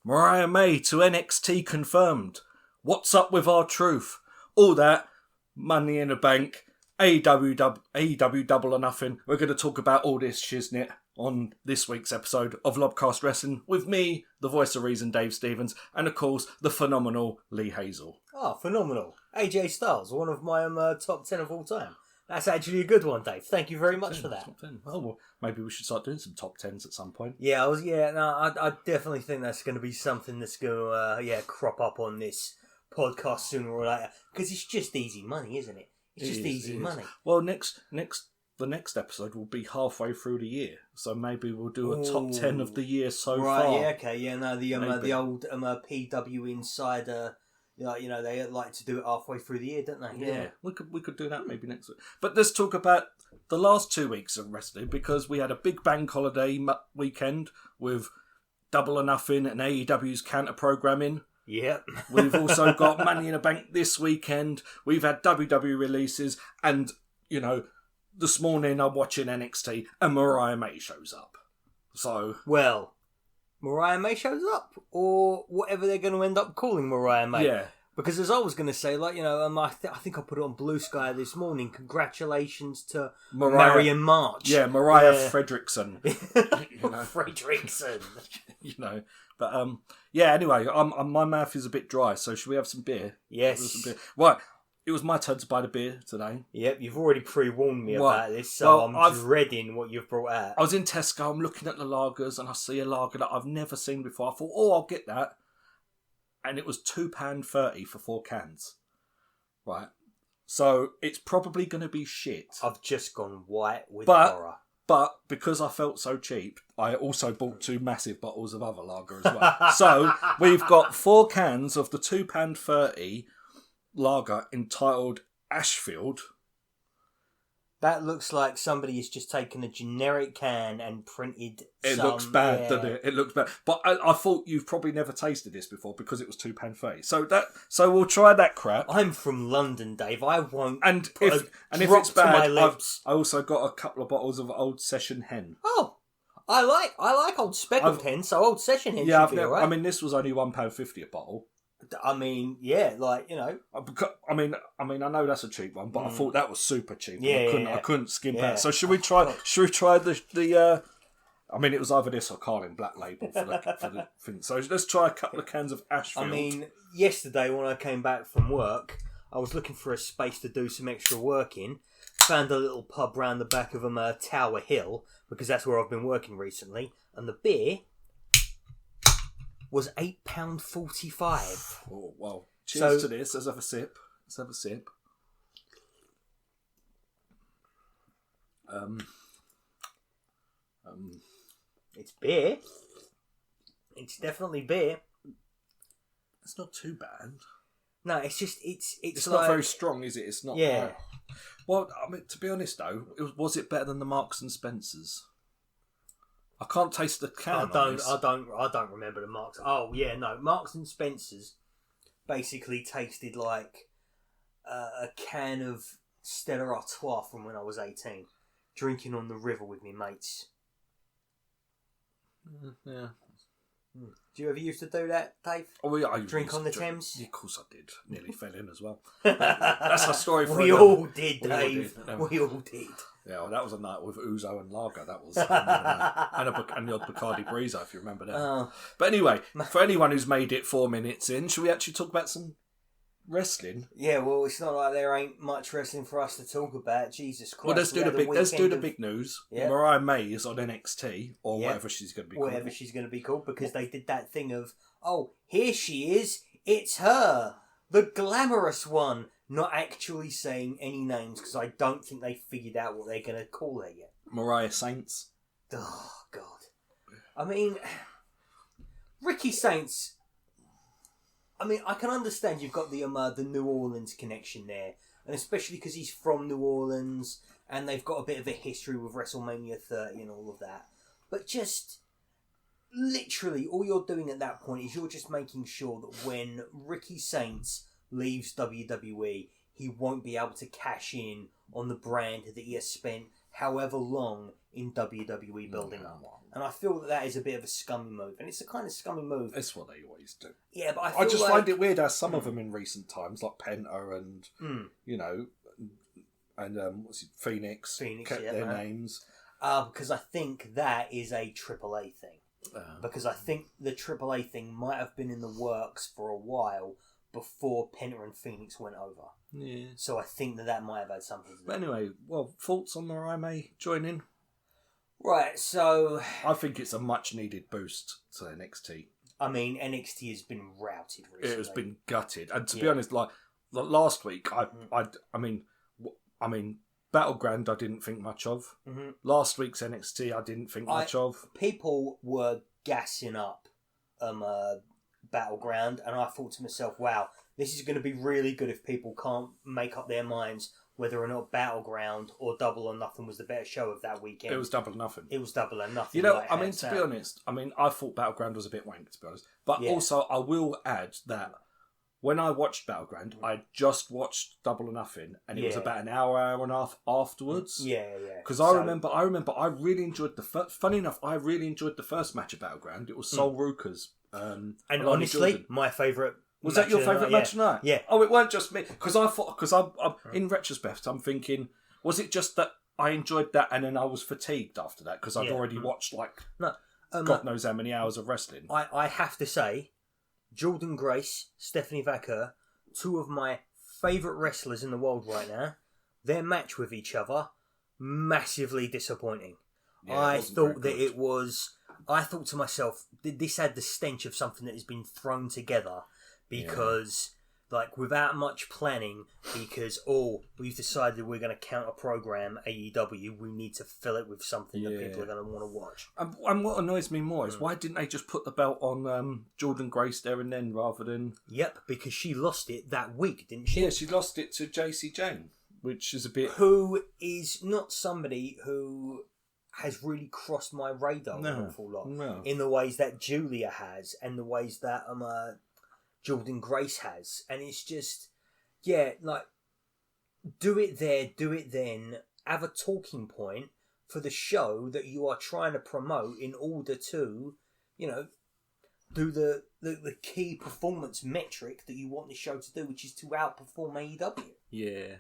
Mariah May to NXT confirmed. What's up with our truth? All that, Money in the Bank, AEW Double or Nothing. We're going to talk about all this shiznit on this week's episode of Lobcast Wrestling with me, the voice of reason, Dave Stevens, and of course, the phenomenal Lee Hazel. Oh, phenomenal. AJ Styles, one of my top 10 of all time. That's actually a good one, Dave. Thank you very much for that. Top 10. Oh, well, maybe we should start doing some top 10s at some point. Yeah, I definitely think that's going to be something that's going to crop up on this podcast sooner or later. Because it's just easy money, isn't it? It's just easy money. Well, the next episode will be halfway through the year, so maybe we'll do a top 10 of the year so far. Right, yeah, okay, yeah, no, the old PW Insider, they like to do it halfway through the year, don't they? Yeah, we could do that maybe next week. But let's talk about the last 2 weeks of wrestling, because we had a big bank holiday weekend with Double or Nothing and AEW's counter programming. Yep. We've also got Money in the Bank this weekend. We've had WWE releases, and this morning I'm watching NXT and Mariah May shows up. So, well, Mariah May shows up, or whatever they're going to end up calling Mariah May. Yeah. Because as I was going to say, I think I put it on Blue Sky this morning. Congratulations to Marion March. Yeah, Mariah Fredrickson. Fredrickson. But anyway, my mouth is a bit dry, so should we have some beer? Yes. Right, it was my turn to buy the beer today. Yep, you've already pre-warned me about this, so I'm dreading what you've brought out. I was in Tesco, I'm looking at the lagers, and I see a lager that I've never seen before. I thought, I'll get that. And it was £2.30 for 4 cans. Right. So it's probably going to be shit. I've just gone white with horror. But because I felt so cheap, I also bought 2 massive bottles of other lager as well. So we've got 4 cans of the £2.30 lager entitled Ashfield. That looks like somebody has just taken a generic can and printed It looks bad, doesn't it? It looks bad. But I thought you've probably never tasted this before because it was £2.30. So we'll try that crap. I'm from London, Dave. I won't. And if it's bad, I also got a couple of bottles of Old Session Hen. Oh, I like Old Speckled Hen, so Old Session Hen should be all right. I mean, this was only £1.50 a bottle. I mean, yeah, I mean, I know that's a cheap one, but I thought that was super cheap. Yeah, I couldn't skimp out. So should we try the? I mean, it was either this or Carlin Black Label for the thing. So let's try a couple of cans of Ashfield. I mean, yesterday when I came back from work, I was looking for a space to do some extra work in. Found a little pub round the back of Tower Hill, because that's where I've been working recently, and the beer was £8.45. Oh, well, cheers to this. Let's have a sip. It's beer. It's definitely beer. It's not too bad. No, it's just it's not very strong, is it? It's not. Yeah. Well, I mean, to be honest though, was it better than the Marks and Spencers? I can't taste the can. I don't remember the Marks. Oh yeah, no. Marks and Spencers basically tasted like a can of Stella Artois from when I was 18, drinking on the river with me mates. Yeah. Do you ever used to do that, Dave? Oh, yeah, I drink on the Thames? Yeah, of course I did. Nearly fell in as well. That's a story for We all did, Dave. We all did. Yeah, well, that was a night with Ouzo and Lager. That was and the odd Bacardi Breezer, if you remember that. But anyway, for anyone who's made it 4 minutes in, should we actually talk about some wrestling? Yeah, well, it's not like there ain't much wrestling for us to talk about. Jesus Christ! Well, let's do the big news. Yeah. Mariah May is on NXT or whatever she's going to be. Whatever she's going to be called, because they did that thing of, here she is. It's her, the glamorous one. Not actually saying any names because I don't think they figured out what they're going to call her yet. Mariah Saints. Oh God! I mean, Ricky Saints. I mean, I can understand you've got the New Orleans connection there, and especially because he's from New Orleans, and they've got a bit of a history with WrestleMania 30 and all of that. But just literally, all you're doing at that point is you're just making sure that when Ricky Saints leaves WWE, he won't be able to cash in on the brand that he has spent however long in WWE building up. And I feel that is a bit of a scummy move. And it's the kind of scummy move. It's what they always do. Yeah, but I just find it weird how some of them in recent times, like Penta and, Phoenix kept their names. Because I think that is a AAA thing. Because I think the AAA thing might have been in the works for a while before Penta and Phoenix went over. Yeah. So I think that might have had something to do. But anyway, thoughts on Mariah May joining? Right, so... I think it's a much-needed boost to NXT. I mean, NXT has been routed recently. It has been gutted. And to be honest, like last week, I mean, Battleground I didn't think much of. Mm-hmm. Last week's NXT I didn't think much of. People were gassing up Battleground, and I thought to myself, wow, this is going to be really good if people can't make up their minds whether or not Battleground or Double or Nothing was the better show of that weekend. It was Double or Nothing. It was Double or Nothing. You know, I mean, to be honest, I thought Battleground was a bit wank, to be honest. But also, I will add that when I watched Battleground, I just watched Double or Nothing, and it was about an hour and a half afterwards. Yeah. Because I remember, I really enjoyed funny enough, I really enjoyed the first match of Battleground. It was Sol Ruka's. And honestly, my favourite. Was that your favourite match tonight? Yeah. Oh, it weren't just me. Because I'm in retrospect, I'm thinking, was it just that I enjoyed that and then I was fatigued after that because I'd already watched God knows how many hours of wrestling. I have to say, Jordan Grace, Stephanie Vaquer, two of my favourite wrestlers in the world right now, their match with each other, massively disappointing. Yeah, I thought to myself, this had the stench of something that has been thrown together. Because, without much planning, because, we've decided we're going to counter-program AEW, we need to fill it with something that people are going to want to watch. And what annoys me more is, why didn't they just put the belt on Jordan Grace there and then, rather than... Yep, because she lost it that week, didn't she? Yeah, she lost it to JC Jane, which is a bit... Who is not somebody who has really crossed my radar an awful lot. No. In the ways that Julia has, and the ways that... Jordan Grace has, and it's just do it there, do it then, have a talking point for the show that you are trying to promote in order to do the key performance metric that you want the show to do, which is to outperform AEW.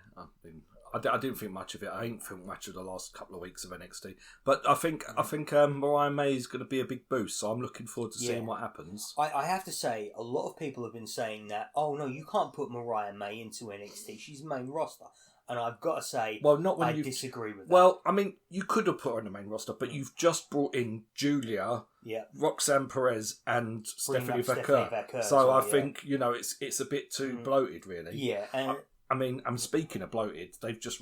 I didn't think much of it. I ain't think much of the last couple of weeks of NXT. But I think Mariah May is going to be a big boost, so I'm looking forward to seeing what happens. I have to say, a lot of people have been saying that, oh no, you can't put Mariah May into NXT. She's main roster. And I've got to say, I disagree with that. Well, I mean, you could have put her on the main roster, but you've just brought in Julia, Roxanne Perez, and Stephanie Vaquer. So I think, it's a bit too bloated, really. Yeah, and... I mean, I'm speaking of bloated. They've just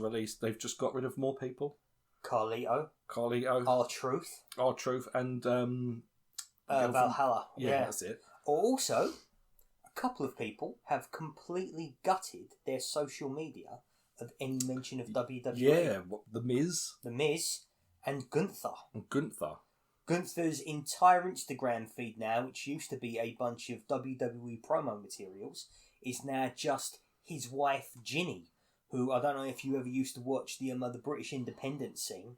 got rid of more people. Carlito, R-Truth, and Valhalla. Yeah, that's it. Also, a couple of people have completely gutted their social media of any mention of WWE. Yeah, The Miz, and Gunther. Gunther's entire Instagram feed now, which used to be a bunch of WWE promo materials, is now just his wife Ginny, who I don't know if you ever used to watch the British independence scene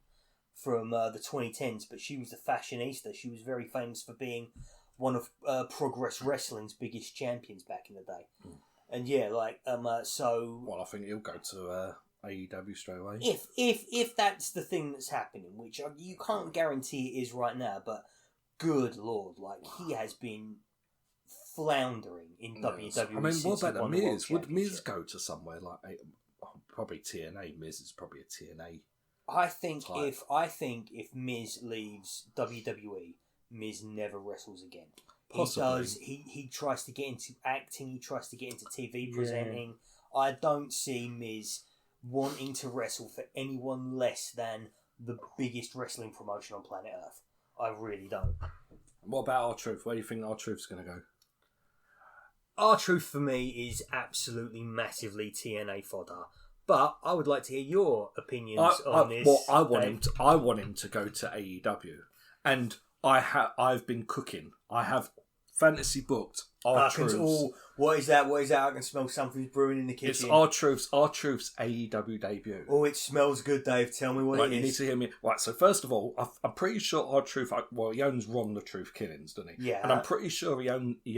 from the 2010s, but she was the fashionista. She was very famous for being one of Progress Wrestling's biggest champions back in the day. And well, I think he'll go to AEW straight away. If that's the thing that's happening, which you can't guarantee it is right now, but good lord, he has been floundering in WWE. I mean, what about the Miz? Would Miz go to somewhere like probably TNA? Miz is probably a TNA. I think if Miz leaves WWE, Miz never wrestles again. Possibly. He tries to get into acting. He tries to get into TV presenting. I don't see Miz wanting to wrestle for anyone less than the biggest wrestling promotion on planet Earth. I really don't. What about R-Truth? Where do you think R-Truth's going to go? R-Truth for me is absolutely massively TNA fodder. But I would like to hear your opinions on this. Well, I want him to go to AEW, and I've been cooking. I have fantasy booked R-Truths. What is that? I can smell something's brewing in the kitchen. It's R-Truths AEW debut. Oh, it smells good, Dave. Tell me what it is. You need to hear me. Right, so first of all, I'm pretty sure R-Truth, he owns Ron the Truth Killings, doesn't he? Yeah. And I'm pretty sure he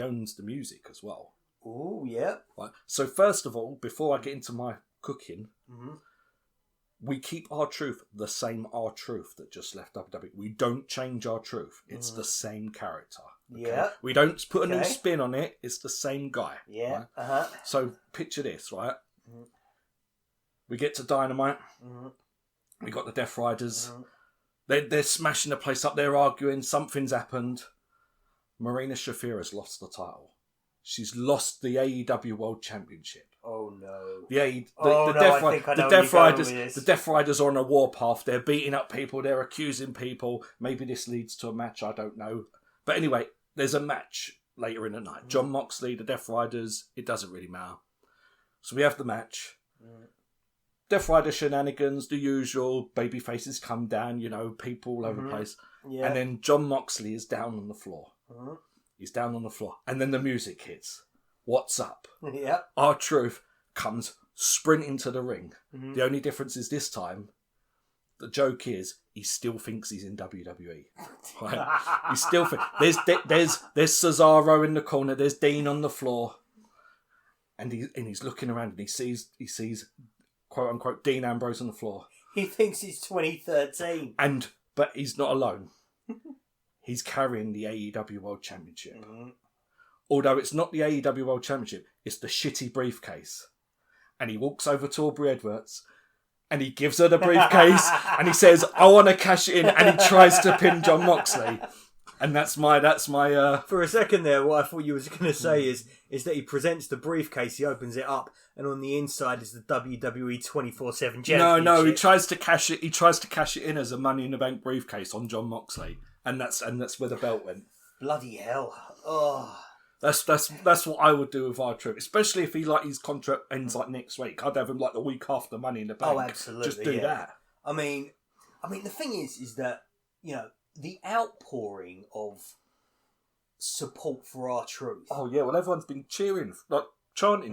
owns the music as well. Oh, yeah. Right, so first of all, before I get into my cooking, we keep R-Truth the same R-Truth that just left WWE. We don't change R-Truth. It's the same character. Okay? Yeah. We don't put a new spin on it. It's the same guy. Yeah. Right? So picture this, right? We get to Dynamite. We got the Death Riders. They're smashing the place up. They're arguing. Something's happened. Marina Shafir's lost the title. She's lost the AEW World Championship. Oh no! The Death Riders are on a warpath. They're beating up people. They're accusing people. Maybe this leads to a match. I don't know. But anyway, there's a match later in the night. John Moxley, the Death Riders. It doesn't really matter. So we have the match. Death Rider shenanigans, the usual. Baby faces come down. People all over the place. Yeah. And then John Moxley is down on the floor. He's down on the floor. And then the music hits. What's up? Yeah. R-Truth comes sprinting to the ring. The only difference is this time, the joke is, he still thinks he's in WWE. Right? He still there's Cesaro in the corner. There's Dean on the floor, and he's looking around and he sees quote unquote Dean Ambrose on the floor. He thinks it's 2013, but he's not alone. He's carrying the AEW World Championship. Although it's not the AEW World Championship, it's the shitty briefcase. And he walks over to Aubrey Edwards and he gives her the briefcase and he says, I want to cash it in. And he tries to pin John Moxley. And that's my For a second there, what I thought you was going to say is that he presents the briefcase, he opens it up, and on the inside is the WWE 24/7 championship. No, he tries to cash it. He tries to cash it in as a Money in the Bank briefcase on John Moxley. And that's where the belt went. Bloody hell. Oh. That's what I would do with R-Truth, especially if his contract ends next week. I'd have him the week after Money in the Bank. Oh, absolutely. Just do that. I mean, the thing is that the outpouring of support for R-Truth. Oh yeah, well everyone's been chanting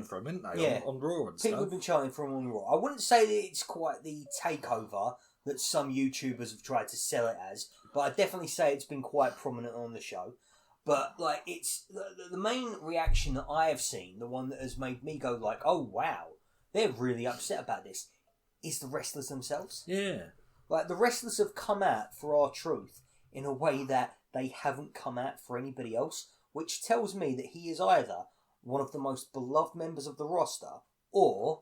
for him, haven't they? Yeah. On Raw and People stuff. have been chanting for him on Raw. I wouldn't say that it's quite the takeover that some YouTubers have tried to sell it as, but I definitely say it's been quite prominent on the show. But it's the main reaction that I have seen, the one that has made me go oh wow, they're really upset about this, is the wrestlers themselves. Yeah. The wrestlers have come out for R-Truth in a way that they haven't come out for anybody else, which tells me that he is either one of the most beloved members of the roster, or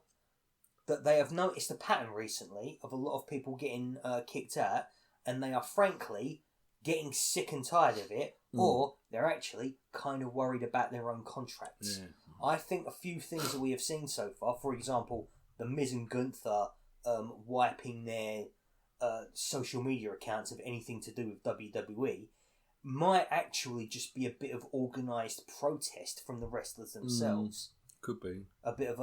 that they have noticed a pattern recently of a lot of people getting kicked out, and they are frankly getting sick and tired of it, or they're actually kind of worried about their own contracts. Yeah. I think a few things that we have seen so far, for example, the Miz and Gunther wiping their social media accounts of anything to do with WWE, might actually just be a bit of organised protest from the wrestlers themselves. Could be. A bit of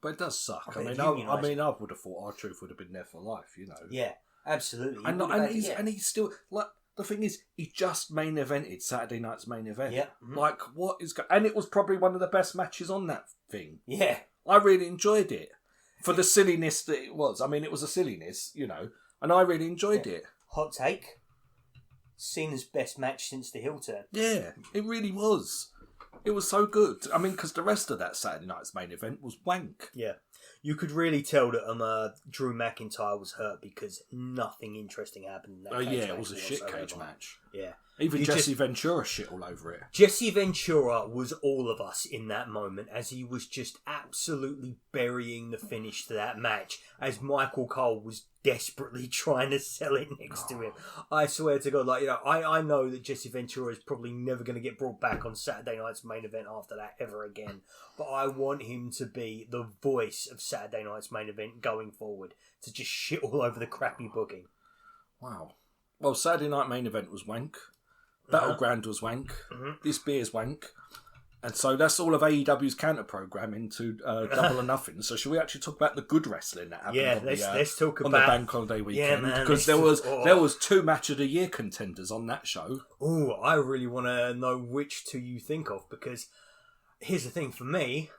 but it does suck. I would have thought R-Truth would have been there for life, Yeah, absolutely. And he's still the thing is, he just main evented Saturday night's main event. Yeah. What is and it was probably one of the best matches on that thing. Yeah. I really enjoyed it for the silliness that it was. I mean, it was a silliness, and I really enjoyed it. Hot take. Cena's best match since the heel turn. Yeah, it really was. It was so good. I mean, because the rest of that Saturday night's main event was wank. Yeah. You could really tell that Drew McIntyre was hurt because nothing interesting happened in that cage match. It was a shit cage match. Yeah. Even Jesse Ventura shit all over it. Jesse Ventura was all of us in that moment, as he was just absolutely burying the finish to that match, as Michael Cole was desperately trying to sell it next to him. I swear to God, I know that Jesse Ventura is probably never going to get brought back on Saturday night's main event after that ever again. But I want him to be the voice of Saturday night's main event going forward, to just shit all over the crappy booking. Wow. Well, Saturday night main event was wank. Battleground was wank. This beer's wank. And so that's all of AEW's counter program into Double or Nothing. So should we actually talk about the good wrestling that happened? Yeah, let's talk on about the Bank Holiday weekend, man, because there was 2 match of the year contenders on that show. Oh, I really want to know which 2 you think of, because here's the thing for me.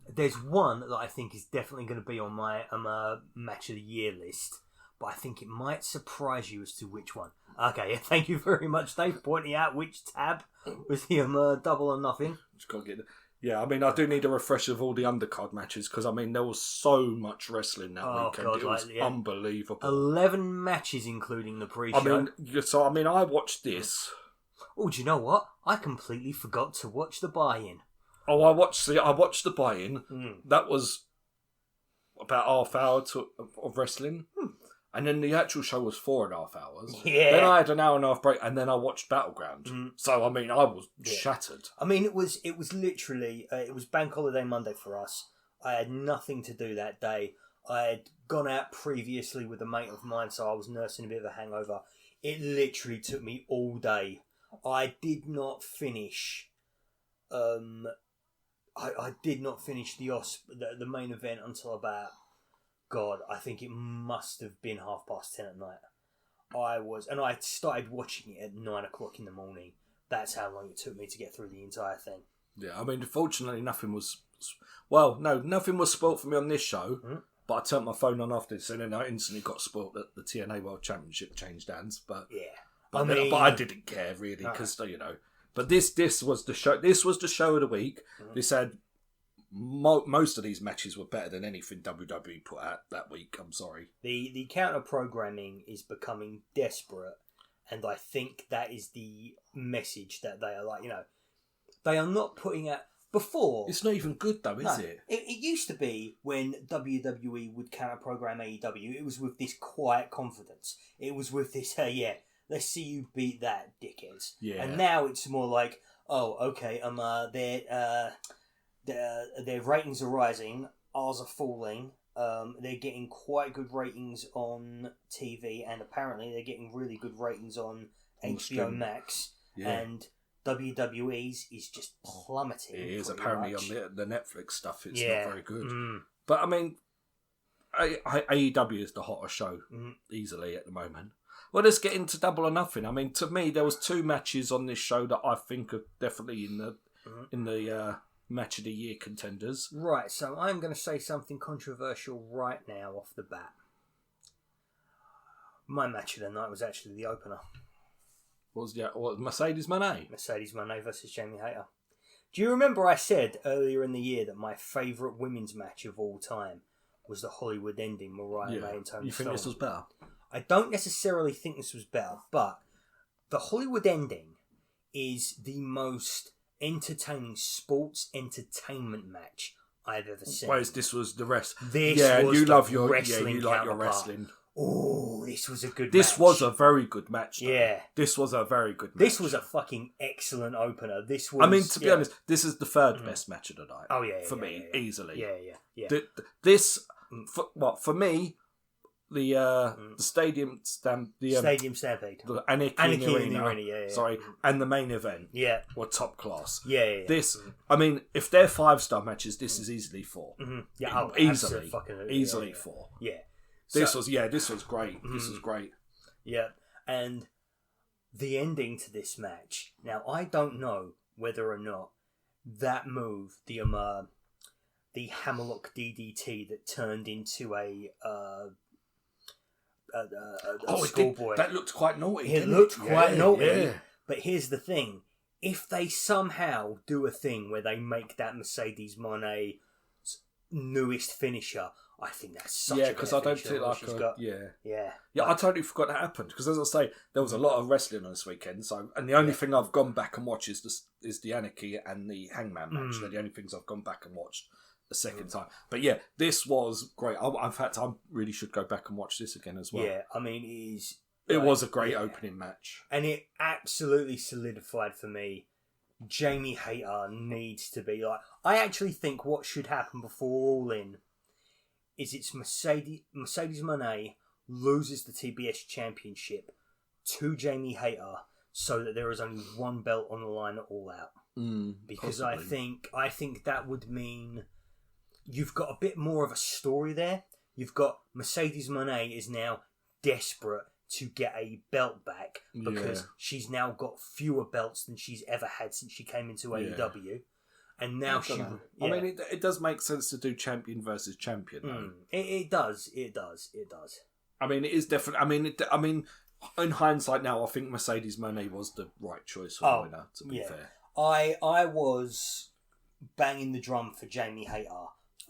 There's one that I think is definitely going to be on my match of the year list, but I think it might surprise you as to which one. Okay, thank you very much, Dave, pointing out which tab was the Double or Nothing. Yeah, I mean, I do need a refresh of all the undercard matches, because, I mean, there was so much wrestling that weekend. God, it was unbelievable. 11 matches, including the pre-show. I mean, I watched this. Oh, do you know what? I completely forgot to watch the buy-in. Oh, I watched the buy-in. That was about half hour of wrestling. And then the actual show was 4.5 hours. Yeah. Then I had an hour and a half break, and then I watched Battleground. So, I mean, I was shattered. I mean, it was literally, it was Bank Holiday Monday for us. I had nothing to do that day. I had gone out previously with a mate of mine, so I was nursing a bit of a hangover. It literally took me all day. I did not finish... I did not finish the main event until about... God, I think it must have been 10:30 at night. I started watching it at 9:00 in the morning. That's how long it took me to get through the entire thing. Yeah, I mean, fortunately, nothing was spoilt for me on this show. But I turned my phone on after this, and then I instantly got spoilt that the TNA World Championship changed hands. But I didn't care really, because But this was the show. This was the show of the week. This had. Most of these matches were better than anything WWE put out that week. I'm sorry. The counter programming is becoming desperate, and I think that is the message that they are like. They are not putting out before. It's not even good though, is it? It used to be when WWE would counter program AEW. It was with this quiet confidence. It was with this, let's see you beat that, dickheads. Yeah. And now it's more like, oh, okay, their ratings are rising, ours are falling. They're getting quite good ratings on TV, and apparently they're getting really good ratings on HBO Max. Yeah. And WWE's is just plummeting. It is apparently much. On the Netflix stuff. It's not very good. But I mean, AEW is the hottest show easily at the moment. Well, let's get into Double or Nothing. I mean, to me, there was 2 matches on this show that I think are definitely in the match of the year contenders. Right, so I'm going to say something controversial right now off the bat. My match of the night was actually the opener. What was Mercedes Moné? Mercedes Moné versus Jamie Hayter. Do you remember I said earlier in the year that my favourite women's match of all time was the Hollywood ending, Mariah May and Tony You think Storm? This was better? I don't necessarily think this was better, but the Hollywood ending is the most entertaining sports entertainment match I've ever seen. Whereas this was the rest. This was you the love your wrestling you like your wrestling. Oh, this was a good match. This was a very good match, though. Yeah. This was a very good match. This was a fucking excellent opener. This was... I mean, to be honest, this is the third best match of the night. Oh, yeah. For me, easily. Yeah. For me, the Stadium Stampede. The Anarchy in the Arena. Sorry, and the main event. Yeah. Were top class. Yeah. This, I mean, if they're 5-star matches, this is easily 4. Yeah, easily 4. Yeah. This was great. This was great. Yeah, and the ending to this match. Now, I don't know whether or not that move, the Hammerlock DDT that turned into a schoolboy. That looked quite naughty. It looked quite naughty. Yeah. But here's the thing: if they somehow do a thing where they make that Mercedes Moné newest finisher, I think that's such a because I don't think yeah. I totally forgot that happened, because as I say, there was a lot of wrestling on this weekend. So, and the only thing I've gone back and watched is the Anarchy and the Hangman match. They're the only things I've gone back and watched a second time. But yeah, this was great. In fact, I really should go back and watch this again as well. Yeah, I mean, it was a great opening match, and it absolutely solidified for me. Jamie Hayter needs to be like. I actually think what should happen before All In is it's Mercedes Moné loses the TBS championship to Jamie Hayter, so that there is only one belt on the line at All Out. because possibly. I think that would mean you've got a bit more of a story there. You've got Mercedes Moné is now desperate to get a belt back because she's now got fewer belts than she's ever had since she came into AEW. And now I mean, it does make sense to do champion versus champion, though. It does. I mean, it is definitely. I mean, in hindsight now, I think Mercedes Moné was the right choice for the winner. To be fair, I was banging the drum for Jamie Hayter.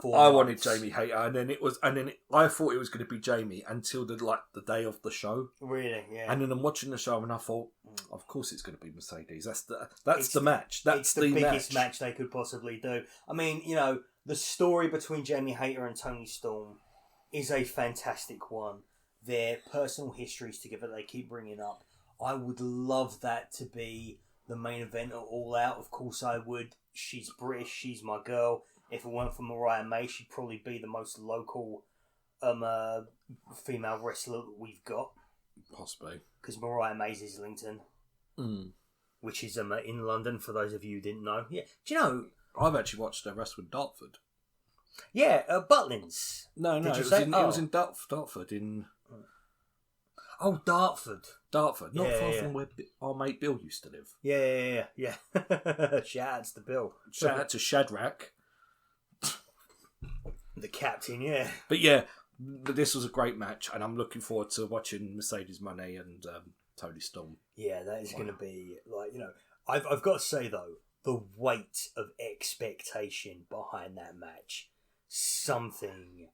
I wanted Jamie Hayter, I thought it was going to be Jamie until the day of the show. Really, yeah. And then I'm watching the show, and I thought, of course it's going to be Mercedes. That's the match. That's the biggest match they could possibly do. I mean, the story between Jamie Hayter and Toni Storm is a fantastic one. Their personal histories together, they keep bringing up. I would love that to be the main event at All Out. Of course, I would. She's British. She's my girl. If it weren't for Mariah May, she'd probably be the most local female wrestler that we've got. Possibly. Because Mariah May's Islington. Which is in London, for those of you who didn't know. Yeah. Do you know... I've actually watched her wrestle in Dartford. Yeah, Butlins. No, Did you it say? was in Dartford in... Oh, Dartford. Not far from where our mate Bill used to live. Yeah. Shout out to Bill. Shout out to Shadrach. The captain, yeah. But yeah, this was a great match, and I'm looking forward to watching Mercedes Moné and Toni Storm. Yeah, that is going to be, I've got to say, though, the weight of expectation behind that match, something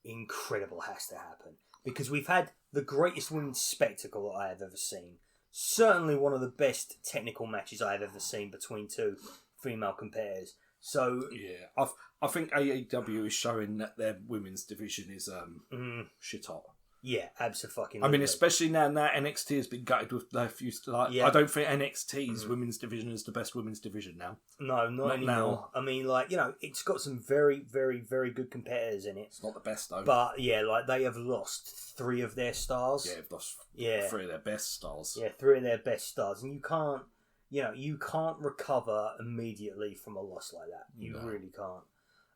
incredible has to happen. Because we've had the greatest women's spectacle that I have ever seen. Certainly one of the best technical matches I have ever seen between two female competitors. So yeah, I think AEW is showing that their women's division is shit hot. Yeah, absolutely. I mean, especially now that NXT has been gutted with their few. I don't think NXT's women's division is the best women's division now. No, not anymore. Now. I mean, it's got some very, very, very good competitors in it. It's not the best though. But yeah, they have lost 3 of their stars. Yeah, they've lost 3 of their best stars. Yeah, 3 of their best stars, and you can't recover immediately from a loss like that. You really can't.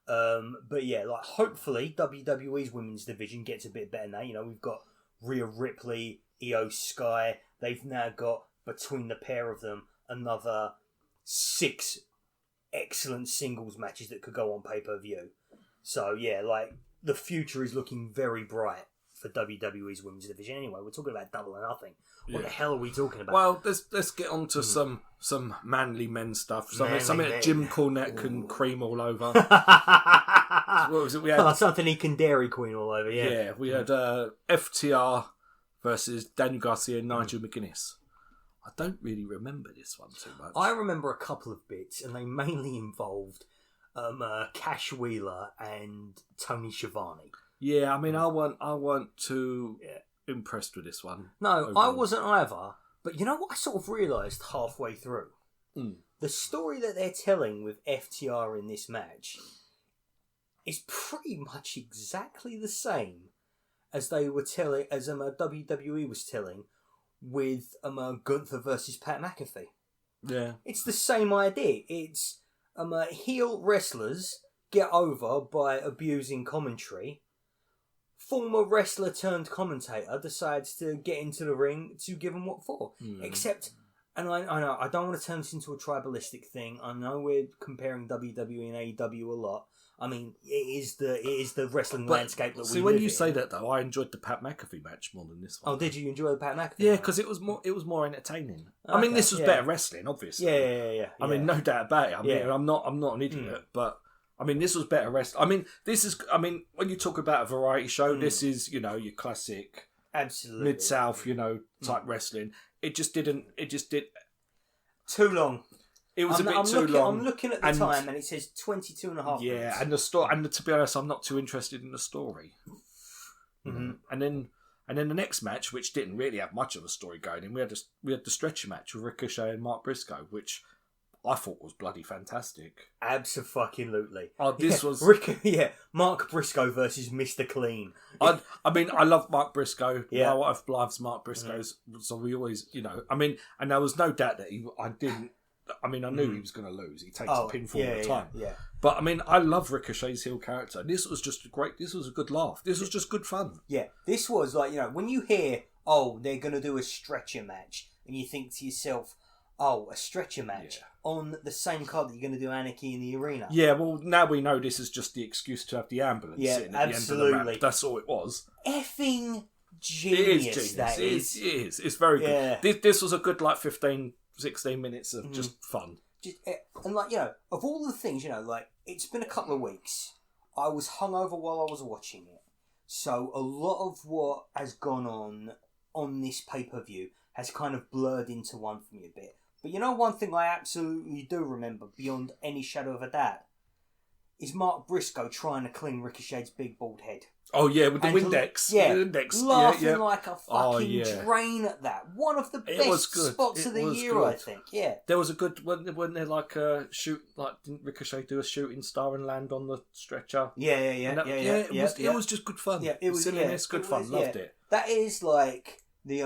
But yeah, hopefully WWE's women's division gets a bit better now. We've got Rhea Ripley, Io Sky. They've now got, between the pair of them, another 6 excellent singles matches that could go on pay-per-view. So yeah, the future is looking very bright for WWE's women's division. Anyway, we're talking about Double or Nothing. What the hell are we talking about? Well, let's get on to some manly men stuff. Something that Jim Cornette can cream all over. What was it? We had something he can Dairy Queen all over. Yeah. Yeah, we had FTR versus Daniel Garcia and Nigel McGuinness. I don't really remember this one too much. I remember a couple of bits, and they mainly involved Cash Wheeler and Tony Schiavone. Yeah, I mean, I weren't too impressed with this one. No, overall. I wasn't either. But you know what I sort of realised halfway through? The story that they're telling with FTR in this match is pretty much exactly the same as they were telling, as WWE was telling with Gunther versus Pat McAfee. Yeah. It's the same idea. It's heel wrestlers get over by abusing commentary. Former wrestler turned commentator decides to get into the ring to give them what for. Except, and I know I don't want to turn this into a tribalistic thing. I know we're comparing WWE and AEW a lot. I mean, it is the wrestling landscape that we live in. See, when you say that though, I enjoyed the Pat McAfee match more than this one. Oh, did you enjoy the Pat McAfee? Yeah, because it was more entertaining. Okay, I mean, this was better wrestling, obviously. Yeah. I mean, no doubt about it. I mean, I'm not an idiot, but. I mean, this was better wrestling. I mean, when you talk about a variety show, this is, your classic absolutely Mid-South, type wrestling. It just did too long. It was a bit too long. I'm looking at the time and it says 22 and a half minutes. Yeah, and the story, and to be honest, I'm not too interested in the story. And then the next match, which didn't really have much of a story going in, we had the stretcher match with Ricochet and Mark Briscoe, which I thought was bloody fantastic. Absolutely. Oh, this was Mark Briscoe versus Mr. Clean. I mean, I love Mark Briscoe. Yeah. My wife loves Mark Briscoe, so we always, I mean, and there was no doubt that I mean, I knew he was going to lose. He takes the pinfall all the time. Yeah. But I mean, I love Ricochet's heel character. This was just this was a good laugh. This was just good fun. Yeah, this was like, when you hear, they're going to do a stretcher match, and you think to yourself, a stretcher match on the same card that you're going to do Anarchy in the Arena. Yeah, well, now we know this is just the excuse to have the ambulance sitting at the end of the ramp. That's all it was. Effing genius, it is genius. That is. It is. It's very good. This was a good, 15, 16 minutes of just fun. And of all the things, it's been a couple of weeks. I was hungover while I was watching it. So a lot of what has gone on this pay-per-view has kind of blurred into one for me a bit. But one thing I absolutely do remember, beyond any shadow of a doubt, is Mark Briscoe trying to clean Ricochet's big bald head. Oh, yeah, with the Windex. Yeah, the Windex. Laughing like a fucking drain at that. One of the best spots of the year, I think. Yeah. There was a good... Wasn't there didn't Ricochet do a shooting star and land on the stretcher? Yeah. It was just good fun. Yeah, it was silliness, good fun. Loved it. That is like the...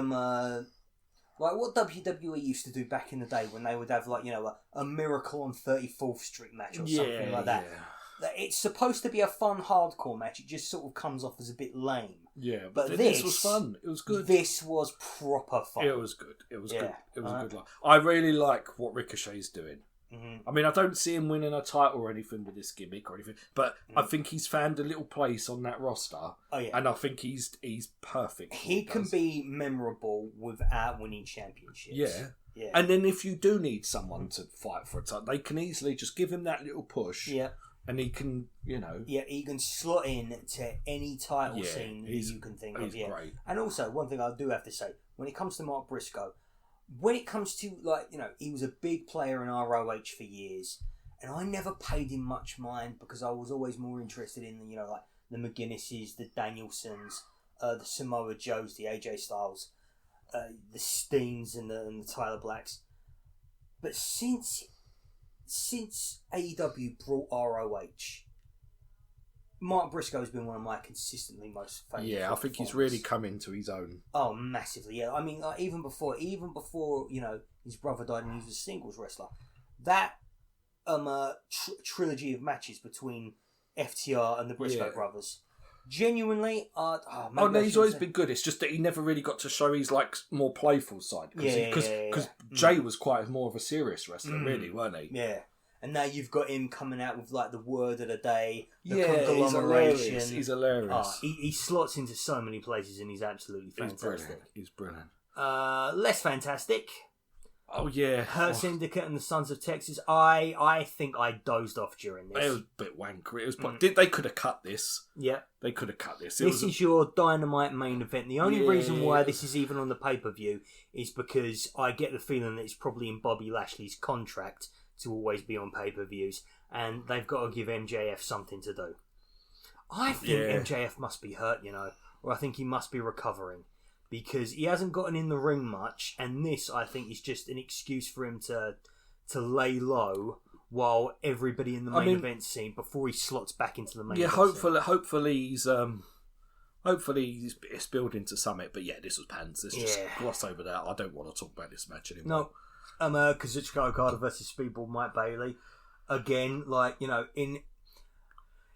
like what WWE used to do back in the day when they would have a Miracle on 34th Street match or something like that. Yeah. It's supposed to be a fun hardcore match. It just sort of comes off as a bit lame. Yeah, but this was fun. It was good. This was proper fun. It was good. It was good. It was a good line. I really like what Ricochet's doing. Mm-hmm. I mean, I don't see him winning a title or anything with this gimmick or anything, but I think he's found a little place on that roster. Oh yeah, and I think he's perfect. He can be memorable without winning championships. Yeah. Yeah. And then if you do need someone to fight for a title, they can easily just give him that little push. Yeah. And he can, Yeah, he can slot in to any title scene that you can think of. Yeah. Great. And also, one thing I do have to say, when it comes to Mark Briscoe, when it comes to, he was a big player in ROH for years, and I never paid him much mind because I was always more interested in, the McGuinnesses, the Danielsons, the Samoa Joes, the AJ Styles, the Steens and the Tyler Blacks. But since AEW brought ROH, Mark Briscoe has been one of my consistently most favourite. Yeah, I think he's really come into his own. Oh, massively. Yeah, I mean, even before his brother died and he was a singles wrestler, that trilogy of matches between FTR and the Briscoe brothers. Genuinely, he's always been good. It's just that he never really got to show his more playful side because Jay was quite more of a serious wrestler, really, weren't he? Yeah, and now you've got him coming out with the word of the day, the conglomeration. He's hilarious. He slots into so many places, and he's absolutely fantastic. He's brilliant. Less fantastic. Oh yeah, Hurt Syndicate and the Sons of Texas. I think I dozed off during this. It was a bit wanker. It was. They could have cut this. Yeah, they could have cut this. This is your Dynamite main event. The only reason why this is even on the pay-per-view is because I get the feeling that it's probably in Bobby Lashley's contract to always be on pay-per-views, and they've got to give MJF something to do. I think MJF must be hurt, or I think he must be recovering. Because he hasn't gotten in the ring much, and this, I think, is just an excuse for him to lay low while everybody in the main event scene before he slots back into the main event scene. Hopefully it's building to something. But this was pants. Let's just gloss over that. I don't want to talk about this match anymore. No, Kazuchika Okada versus Speedball Mike Bailey. Again,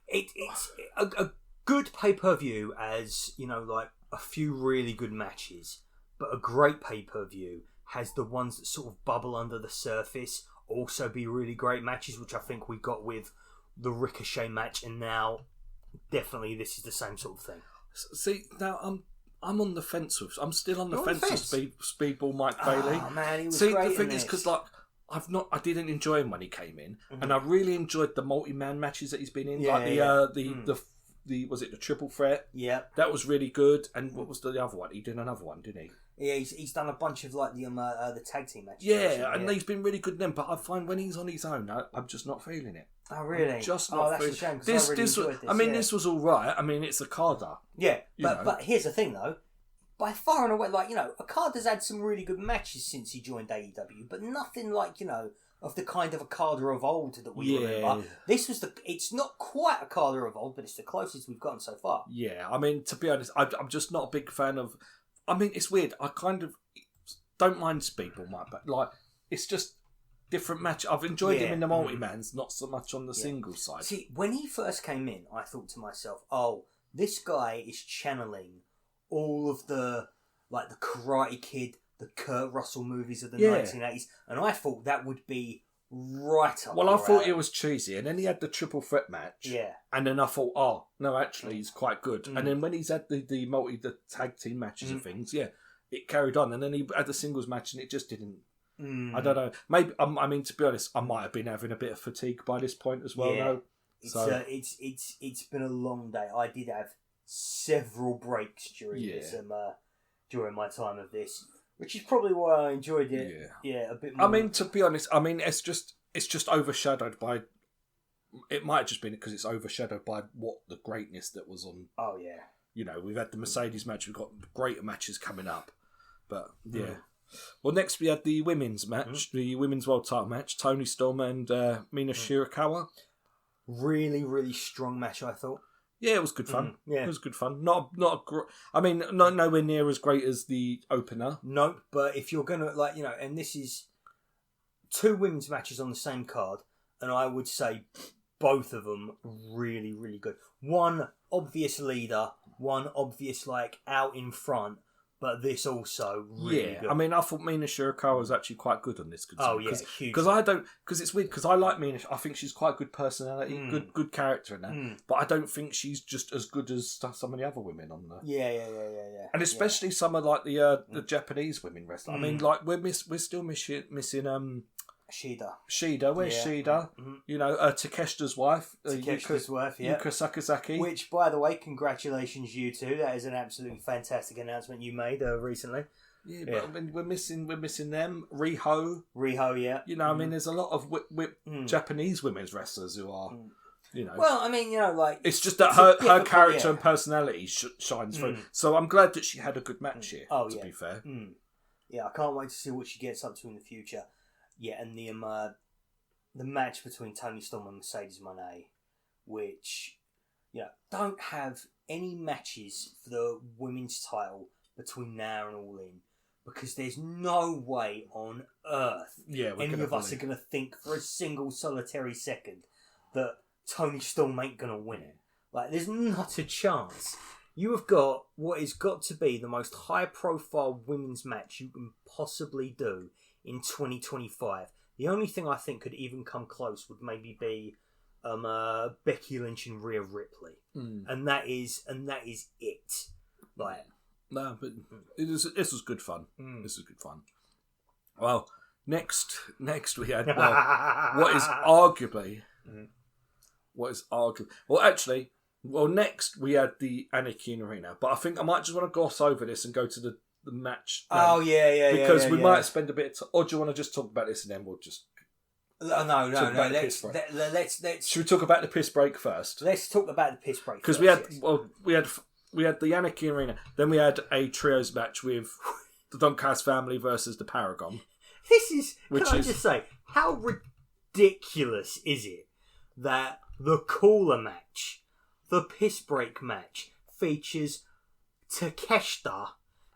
it's a good pay-per-view as, a few really good matches, but a great pay-per-view has the ones that sort of bubble under the surface also be really great matches, which I think we got with the Ricochet match, and now definitely this is the same sort of thing. See, now I'm on the fence with. I'm still on the fence with Speedball Mike Bailey. Oh man, he was great. The thing is, because I didn't enjoy him when he came in, and I really enjoyed the multi-man matches that he's been in, was it the triple threat? Yeah, that was really good. And what was the other one? He did another one, didn't he? Yeah, he's done a bunch of the tag team matches. Yeah, and he's been really good then. But I find when he's on his own, I'm just not feeling it. Oh really? I'm just not. That's a shame. Because I really enjoyed this. I mean, this was all right. I mean, it's Okada. Yeah, but here's the thing though. By far and away, Okada's had some really good matches since he joined AEW, but nothing of the kind of Okada of old that we remember. This was it's not quite Okada of old, but it's the closest we've gotten so far. Yeah, I mean, to be honest, I'm just not a big fan of... I mean, it's weird. I kind of don't mind Speedball, but it's just... different match. I've enjoyed him in the multi-mans, not so much on the singles side. See, when he first came in, I thought to myself, oh, this guy is channeling all of the Karate Kid, the Kurt Russell movies of the 1980s, and I thought that would be right up. Well, I thought it was cheesy, and then he had the triple threat match. Yeah. And then I thought, oh, no, actually, he's quite good. And then when he's had the tag team matches and things, it carried on. And then he had the singles match, and it just didn't. I don't know. Maybe I mean, to be honest, I might have been having a bit of fatigue by this point as well. Yeah. Though. It's been a long day. I did have several breaks during this during my time of this, which is probably why I enjoyed it. Yeah, a bit more. I mean, to be honest, it's just overshadowed by. It might have just been because it's overshadowed by what the greatness that was on. Oh yeah. You know, we've had the Mercedes match. We've got greater matches coming up, but yeah. Well, next we had the women's match, the women's world title match. Toni Storm and Mina Shirakawa. Really, really strong match, I thought. Yeah, it was good fun. It was good fun. Not nowhere near as great as the opener. No, but if you're gonna and this is 2 women's matches on the same card, and I would say both of them really, really good. One obvious leader, one obvious out in front. But this also really good. I mean, I thought Mina Shirakawa was actually quite good on this. Huge. Because it's weird, because I like Mina. I think she's quite good personality, good character in that. But I don't think she's just as good as some of the other women on there. Yeah. And especially some of the Japanese women wrestlers. I mean, we're still missing Shida. Where's Shida? You know, Takeshita's wife. Yuka Sakazaki. Which, by the way, congratulations, you two. That is an absolutely fantastic announcement you made recently. Yeah, but we're missing them. Riho, yeah. You know, I mean, there's a lot of Japanese women's wrestlers who are, you know. Well, I mean, it's just that her character and personality shines through. So I'm glad that she had a good match here. To be fair. Yeah, I can't wait to see what she gets up to in the future. Yeah, and the match between Toni Storm and Mercedes Moné, which don't have any matches for the women's title between now and All In, because there's no way on earth any of us are going to think for a single solitary second that Toni Storm ain't going to win it. There's not a chance. You have got what has got to be the most high-profile women's match you can possibly do in 2025. The only thing I think could even come close would maybe be Becky Lynch and Rhea Ripley, and that is it. No, but this was good fun. This was good fun. Well, next we had what is arguably next we had the Anakin Arena, but I think I might just want to gloss over this and go to the match. Because we might spend a bit of time. Or do you want to just talk about this and then we'll just... No. Let's... Should we talk about the piss break first? Let's talk about the piss break because we had the Anarchy Arena, then we had a trios match with the Doncaster family versus the Paragon. Can I just say, how ridiculous is it that the cooler match, the piss break match, features Takeshita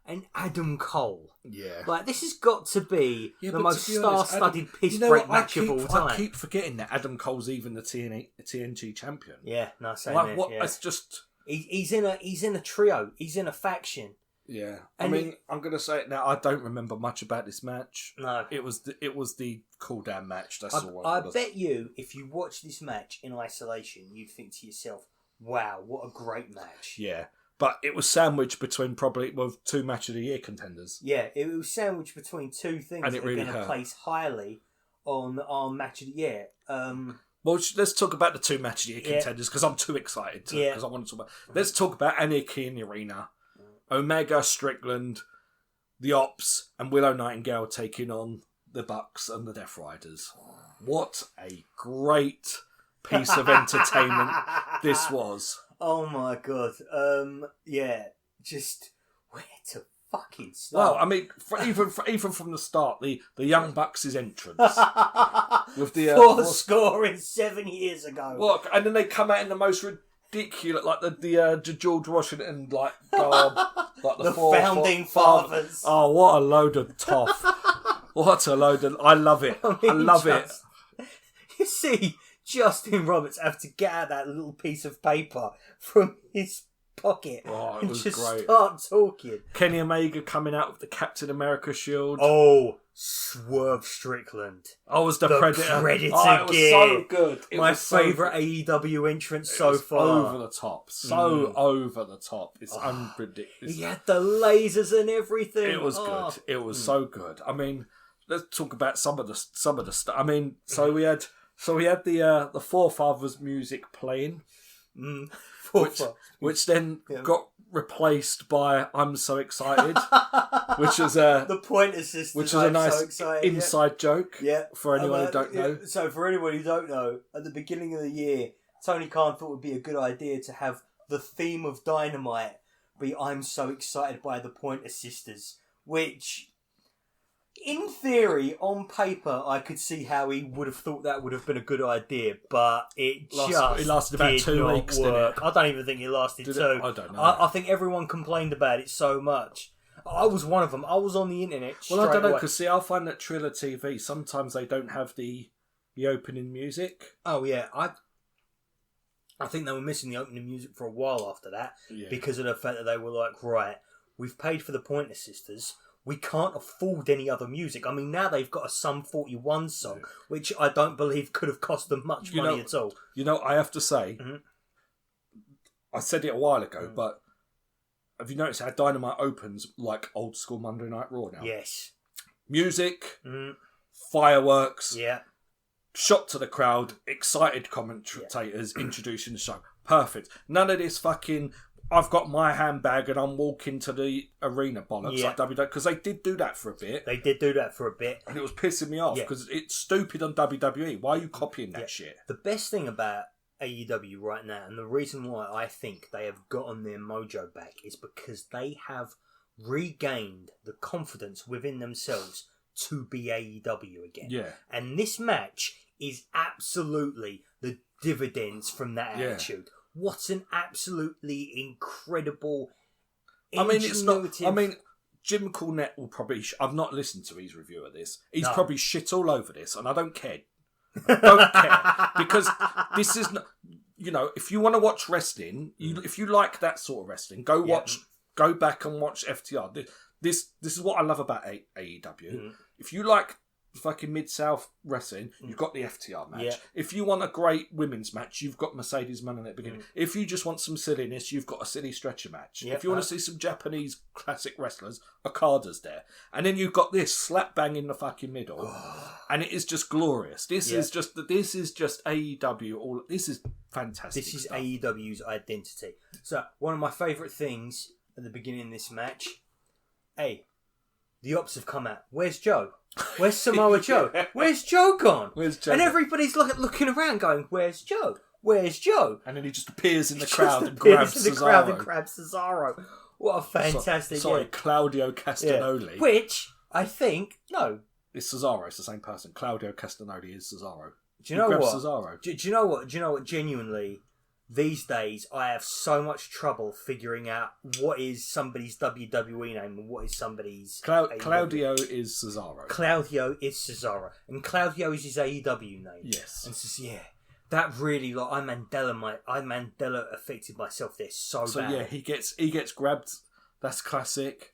and Adam Cole. Yeah. This has got to be the most star-studded piss break match of all time. I keep forgetting that Adam Cole's even the TNG champion. Yeah, no, same It's just... He's in a trio. He's in a faction. Yeah. I'm going to say it now. I don't remember much about this match. No. It was the cool-down match. That's all I bet you, if you watch this match in isolation, you'd think to yourself, wow, what a great match. Yeah. But it was sandwiched between probably 2 match of the year contenders. Yeah, it was sandwiched between 2 things that are going to place highly on our match of the year. Well, let's talk about the 2 match of the year contenders because I'm too excited to. Because I want to talk about. Let's talk about Anarchy in the Arena, Omega, Strickland, the Ops, and Willow Nightingale taking on the Bucks and the Death Riders. What a great piece of entertainment this was. Oh my god. Just where to fucking start? Well, I mean, even from the start, the Young Bucks' entrance with the 7 years ago. Look, and then they come out in the most ridiculous, like the George Washington garb, like the founding fathers. Oh, what a load of toff! What a load of... I love it. I love it. You see Justin Roberts have to get out that little piece of paper from his pocket and just great. start talking. Kenny Omega coming out with the Captain America shield. Oh, Swerve Strickland. I was the Predator. It was so good. My favourite AEW entrance so far. Over the top. So over the top. It's unpredictable. He had the lasers and everything. It was good. It was so good. I mean, let's talk about some of the stuff. I mean, so we had the Forefathers music playing. Which then got replaced by "I'm So Excited," which was the Pointer Sisters. Which was a nice inside joke. Yeah, for anyone who don't know. So for anyone who don't know, at the beginning of the year, Tony Khan thought it would be a good idea to have the theme of Dynamite be "I'm So Excited" by the Pointer Sisters, which, in theory, on paper, I could see how he would have thought that would have been a good idea, but it lasted about 2 weeks, didn't it? I don't even think it lasted 2. I don't know. I think everyone complained about it so much. I was one of them. I was on the internet straight Well, I don't know, away. because see, I find that Triller TV, sometimes they don't have the opening music. Oh, yeah. I think they were missing the opening music for a while after that, because of the fact that they were like, right, we've paid for the Pointer Sisters, we can't afford any other music. I mean, now they've got a Sum 41 song, which I don't believe could have cost them much money at all. You know, I have to say, I said it a while ago, but have you noticed how Dynamite opens like old school Monday Night Raw now? Yes. Music, fireworks, yeah, shot to the crowd, excited commentators introducing the show. Perfect. None of this fucking... I've got my handbag and I'm walking to the arena bollocks like WWE, because they did do that for a bit. They did do that for a bit. And it was pissing me off because it's stupid on WWE. Why are you copying that shit? The best thing about AEW right now, and the reason why I think they have gotten their mojo back, is because they have regained the confidence within themselves to be AEW again. Yeah. And this match is absolutely the dividends from that attitude. What an absolutely incredible... I mean, it's not... I mean, Jim Cornette will probably... I've not listened to his review of this. He's probably shit all over this, and I don't care. Don't care. Because this is... You know, if you want to watch wrestling, if you like that sort of wrestling, go back and watch FTR. This is what I love about AEW. If you like fucking Mid-South wrestling, you've got the FTR match. Yeah. If you want a great women's match, you've got Mercedes Moné at the beginning. If you just want some silliness, you've got a silly stretcher match. If you want to see some Japanese classic wrestlers, Okada's there. And then you've got this slap bang in the fucking middle. And it is just glorious. This is just AEW. This is fantastic. This is AEW's identity. So, one of my favourite things at the beginning of this match, the Ops have come out. Where's Joe? Where's Samoa Joe? Where's Joe gone? Where's Joe? And everybody's looking around going, where's Joe? Where's Joe? And then he just appears in the crowd and grabs Cesaro. What a fantastic... Claudio Castagnoli. Yeah. Which, I think... No. It's Cesaro. It's the same person. Claudio Castagnoli is Cesaro. Do you know what? Cesaro. Do you know what? Do you know what? Genuinely... These days, I have so much trouble figuring out what is somebody's WWE name and what is somebody's... Claudio is Cesaro. Claudio is Cesaro. And Claudio is his AEW name. Yes. And it's just, that really, like, I Mandela affected myself there so bad. So, he gets grabbed. That's classic.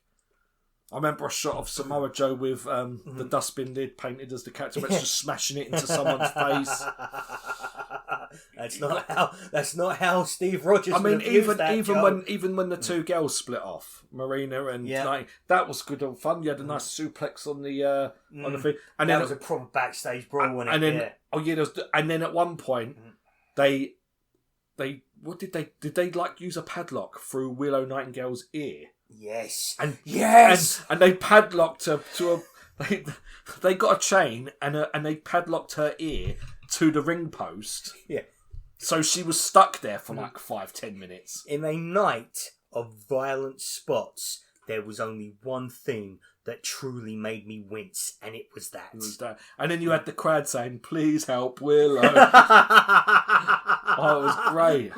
I remember a shot of Samoa Joe with the dustbin lid painted as the character, just smashing it into someone's face. That's not how Steve Rogers. I mean, even when the two girls split off, Marina and Knight, that was good and fun. You had a nice suplex on the thing, and that then was a proper backstage brawl, wasn't it? And then at one point they what did they like use a padlock through Willow Nightingale's ear? Yes. And they padlocked her to a. They got a chain and they padlocked her ear to the ring post. Yeah. So she was stuck there for like 5-10 minutes. In a night of violent spots, there was only one thing that truly made me wince, and it was that. And then you had the crowd saying, "Please help Willow." Oh, it was great.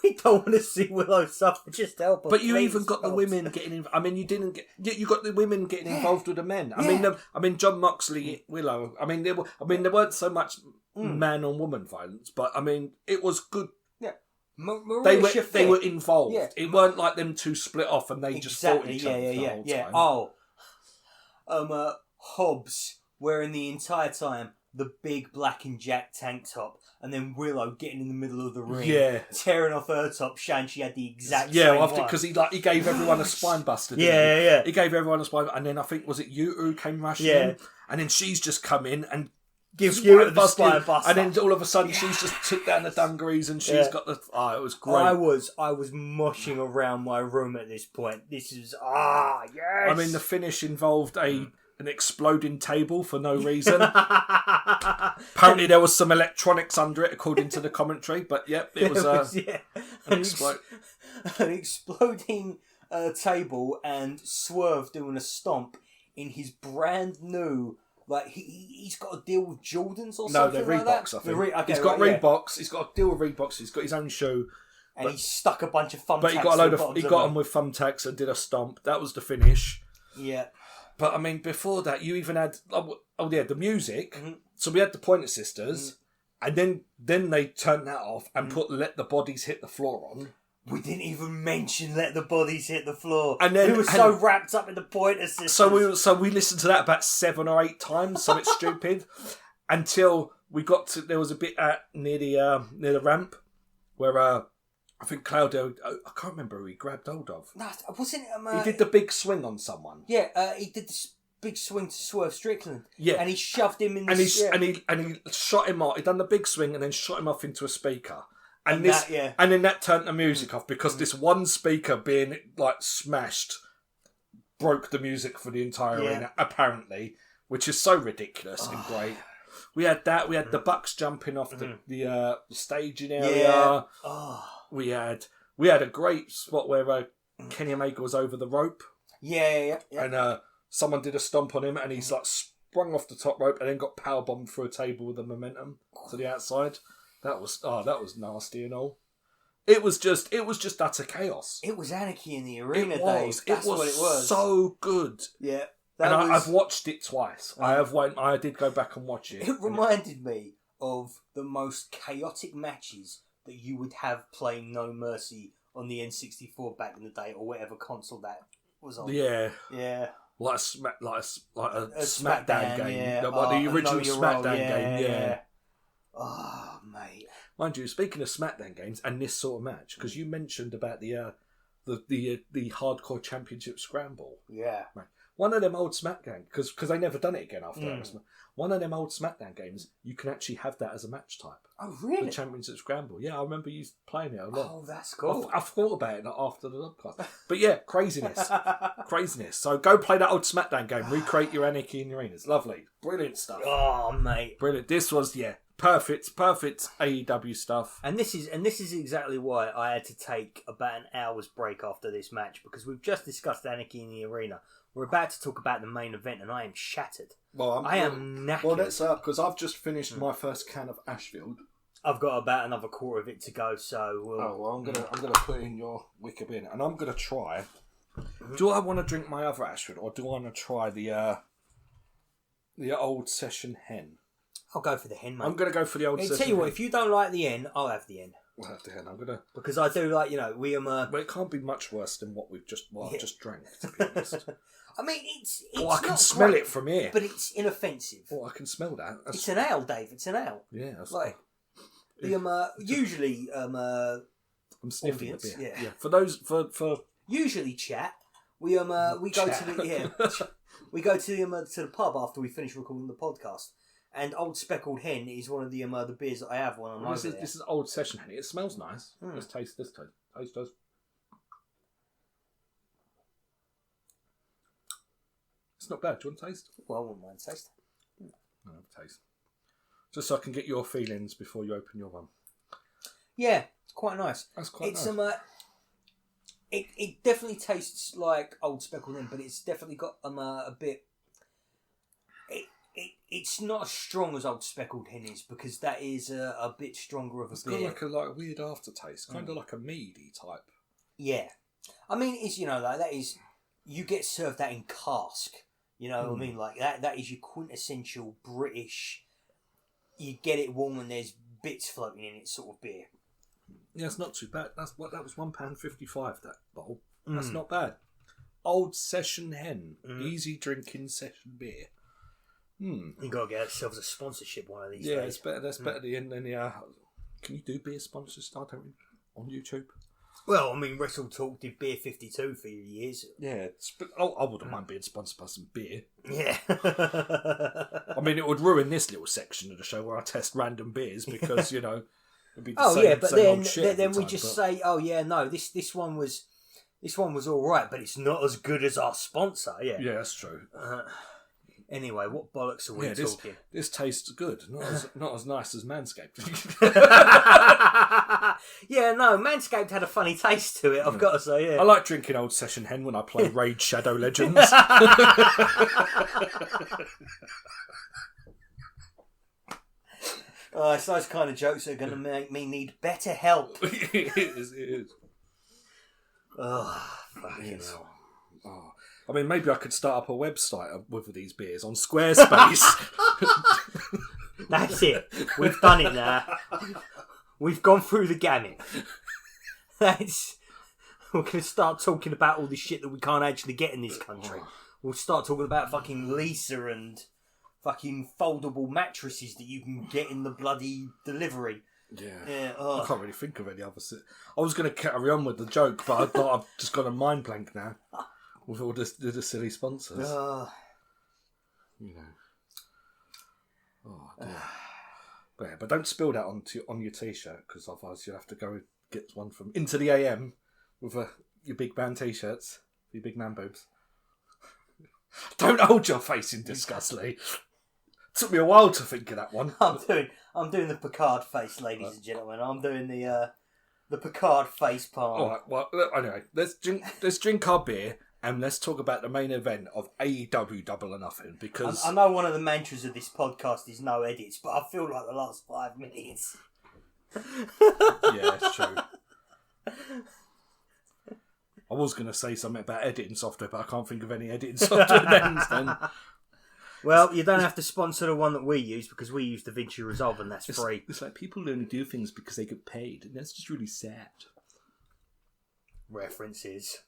We don't want to see Willow suffer. Just help her. But you please, even got the Colt. women getting involved. I mean, you didn't get. You got the women getting involved with the men. I mean, John Moxley, Willow. I mean, there weren't so much man on woman violence, but I mean, it was good. Yeah, They were involved. Yeah. It weren't like them two split off and they just fought each other the whole time. Oh, Hobbs wearing the entire time the big black and Jack tank top, and then Willow getting in the middle of the ring, tearing off her top, showing she had the exact same one. Because he gave everyone a spine buster. Yeah. He gave everyone a spine, and then I think was it Yuta who came rushing in, and then she's just come in and gives Yuta the spine buster, and then all of a sudden she's just took down the dungarees and she's got the. Oh, it was great. I was moshing around my room at this point. This is yes. I mean, the finish involved an exploding table for no reason. Apparently there was some electronics under it, according to the commentary. But it was an exploding table and Swerve doing a stomp in his brand new. Like he's got a deal with Jordans or something. No, they're like Reeboks. That. I think he's got Reeboks. He's got a deal with Reeboks. He's got his own shoe, and he stuck a bunch of thumbtacks. But he got them with thumbtacks and did a stomp. That was the finish. Yeah. But I mean, before that, you even had the music. Mm-hmm. So we had the Pointer Sisters, and then they turned that off and put "Let the Bodies Hit the Floor" on. We didn't even mention "Let the Bodies Hit the Floor," and then we were so wrapped up in the Pointer Sisters. So we listened to that about 7 or 8 times. So it's stupid until we got to. There was a bit near the ramp where I think Claudio. I can't remember who he grabbed hold of. No, wasn't it? He did the big swing on someone. Yeah, he did this big swing to Swerve Strickland. Yeah, and he shoved him in. And he shot him off. He done the big swing and then shot him off into a speaker. And then that turned the music off because this one speaker being smashed broke the music for the entire arena, apparently, which is so ridiculous and great. We had that. We had the Bucks jumping off the staging area. Yeah. Oh. We had a great spot where Kenny Omega was over the rope. Yeah. And someone did a stomp on him, and he's sprung off the top rope and then got powerbombed through a table with the momentum to the outside. That was nasty and all. It was just utter chaos. It was anarchy in the arena, Dave. That's what it was. So good. Yeah. I've watched it twice. I did go back and watch it. It reminded me of the most chaotic matches that you would have playing No Mercy on the N64 back in the day, or whatever console that was on. Yeah. Like a SmackDown game. Yeah. The original SmackDown game. Yeah. Oh, mate. Mind you, speaking of SmackDown games and this sort of match, because you mentioned about the Hardcore Championship Scramble. Yeah. Right. One of them old SmackDown, because they never done it again after that. One of them old SmackDown games, you can actually have that as a match type. Oh, really? The Championship Scramble. Yeah, I remember you playing it a lot. Oh, that's cool. I've thought about it after the podcast. But yeah, craziness. So go play that old SmackDown game. Recreate your Anarchy in the Arena. It's lovely. Brilliant stuff. Oh, mate. Brilliant. This was, perfect AEW stuff. And this is exactly why I had to take about an hour's break after this match, because we've just discussed Anarchy in the Arena. We're about to talk about the main event, and I am shattered. Well, I am knackered. Well, that's up because I've just finished my first can of Ashfield. I've got about another quarter of it to go, so I'm gonna put in your wicker bin, and I'm gonna try. Do I want to drink my other Ashfield, or do I want to try the old session hen? I'll go for the hen, mate. I'm gonna go for the old session. Tell you what, if you don't like the hen, I'll have the hen. We'll have the hen. I'm gonna because I do like we Well, it can't be much worse than what I've just drank. To be honest. I mean, it's I can smell great, it from here. But it's inoffensive. Oh, I can smell that. It's an ale, Dave. It's an ale. Yeah. Usually, I'm sniffing audience, a bit. Yeah. For those, for usually chat. We go to the we go to the pub after we finish recording the podcast. And Old Speckled Hen is one of the beers that I have when I'm over there. This is old session hen. It smells nice. Let's taste this. Taste does. It's not bad. Do you want to taste? Well, I wouldn't mind taste. I'll have a taste. Just so I can get your feelings before you open your one. Yeah, it's quite nice. That's quite nice. It definitely tastes like Old Speckled Hen, but it's definitely got a bit. It's not as strong as Old Speckled Hen is, because that is a bit stronger of a beer. It's got like a weird aftertaste, kind of like a meady type. Yeah. I mean, it's, like that is, you get served that in cask. You know what I mean? Like that is your quintessential British, you get it warm and there's bits floating in it sort of beer. Yeah, it's not too bad. That was £1.55, that bowl. That's not bad. Old Session Hen. Easy drinking session beer. You got to get ourselves a sponsorship one of these days. Yeah, it's better. That's better than can you do beer sponsors? I don't on YouTube. Well, I mean, Wrestle Talk did Beer 52 for years. Yeah, I wouldn't mind being sponsored by some beer. Yeah. I mean, it would ruin this little section of the show where I test random beers because, it'd be the same, but same old shit then every we time, just say, oh yeah, no, this one was all right, but it's not as good as our sponsor. Yeah. Yeah, that's true. Anyway, what bollocks are we talking? This tastes good. Not as nice as Manscaped. Yeah, no, Manscaped had a funny taste to it, I've got to say, yeah. I like drinking Old Session Hen when I play Raid Shadow Legends. It's those kind of jokes that are going to make me need better help. It is. Oh, fucking hell. Oh. I mean, maybe I could start up a website with these beers on Squarespace. That's it. We've done it now. We've gone through the gamut. We're going to start talking about all the shit that we can't actually get in this country. We'll start talking about fucking Lisa and fucking foldable mattresses that you can get in the bloody delivery. Yeah. I can't really think of any other. I was going to carry on with the joke, but I thought I've just got a mind blank now with all the silly sponsors. Oh dear. But don't spill that on your t-shirt, because otherwise you'll have to go get one from Into the AM with your big man t-shirts, your big man boobs. Don't hold your face in disgust, Lee. Took me a while to think of that one. I'm doing the Picard face, ladies and gentlemen. I'm doing the Picard face palm. All right. Well, anyway, let's drink our beer and let's talk about the main event of AEW Double or Nothing, because I know one of the mantras of this podcast is no edits, but I feel like the last 5 minutes. Yeah, it's true. I was going to say something about editing software, but I can't think of any editing software names then. Well, you don't have to sponsor the one that we use, because we use DaVinci Resolve and that's free. It's like people only do things because they get paid, and that's just really sad. References.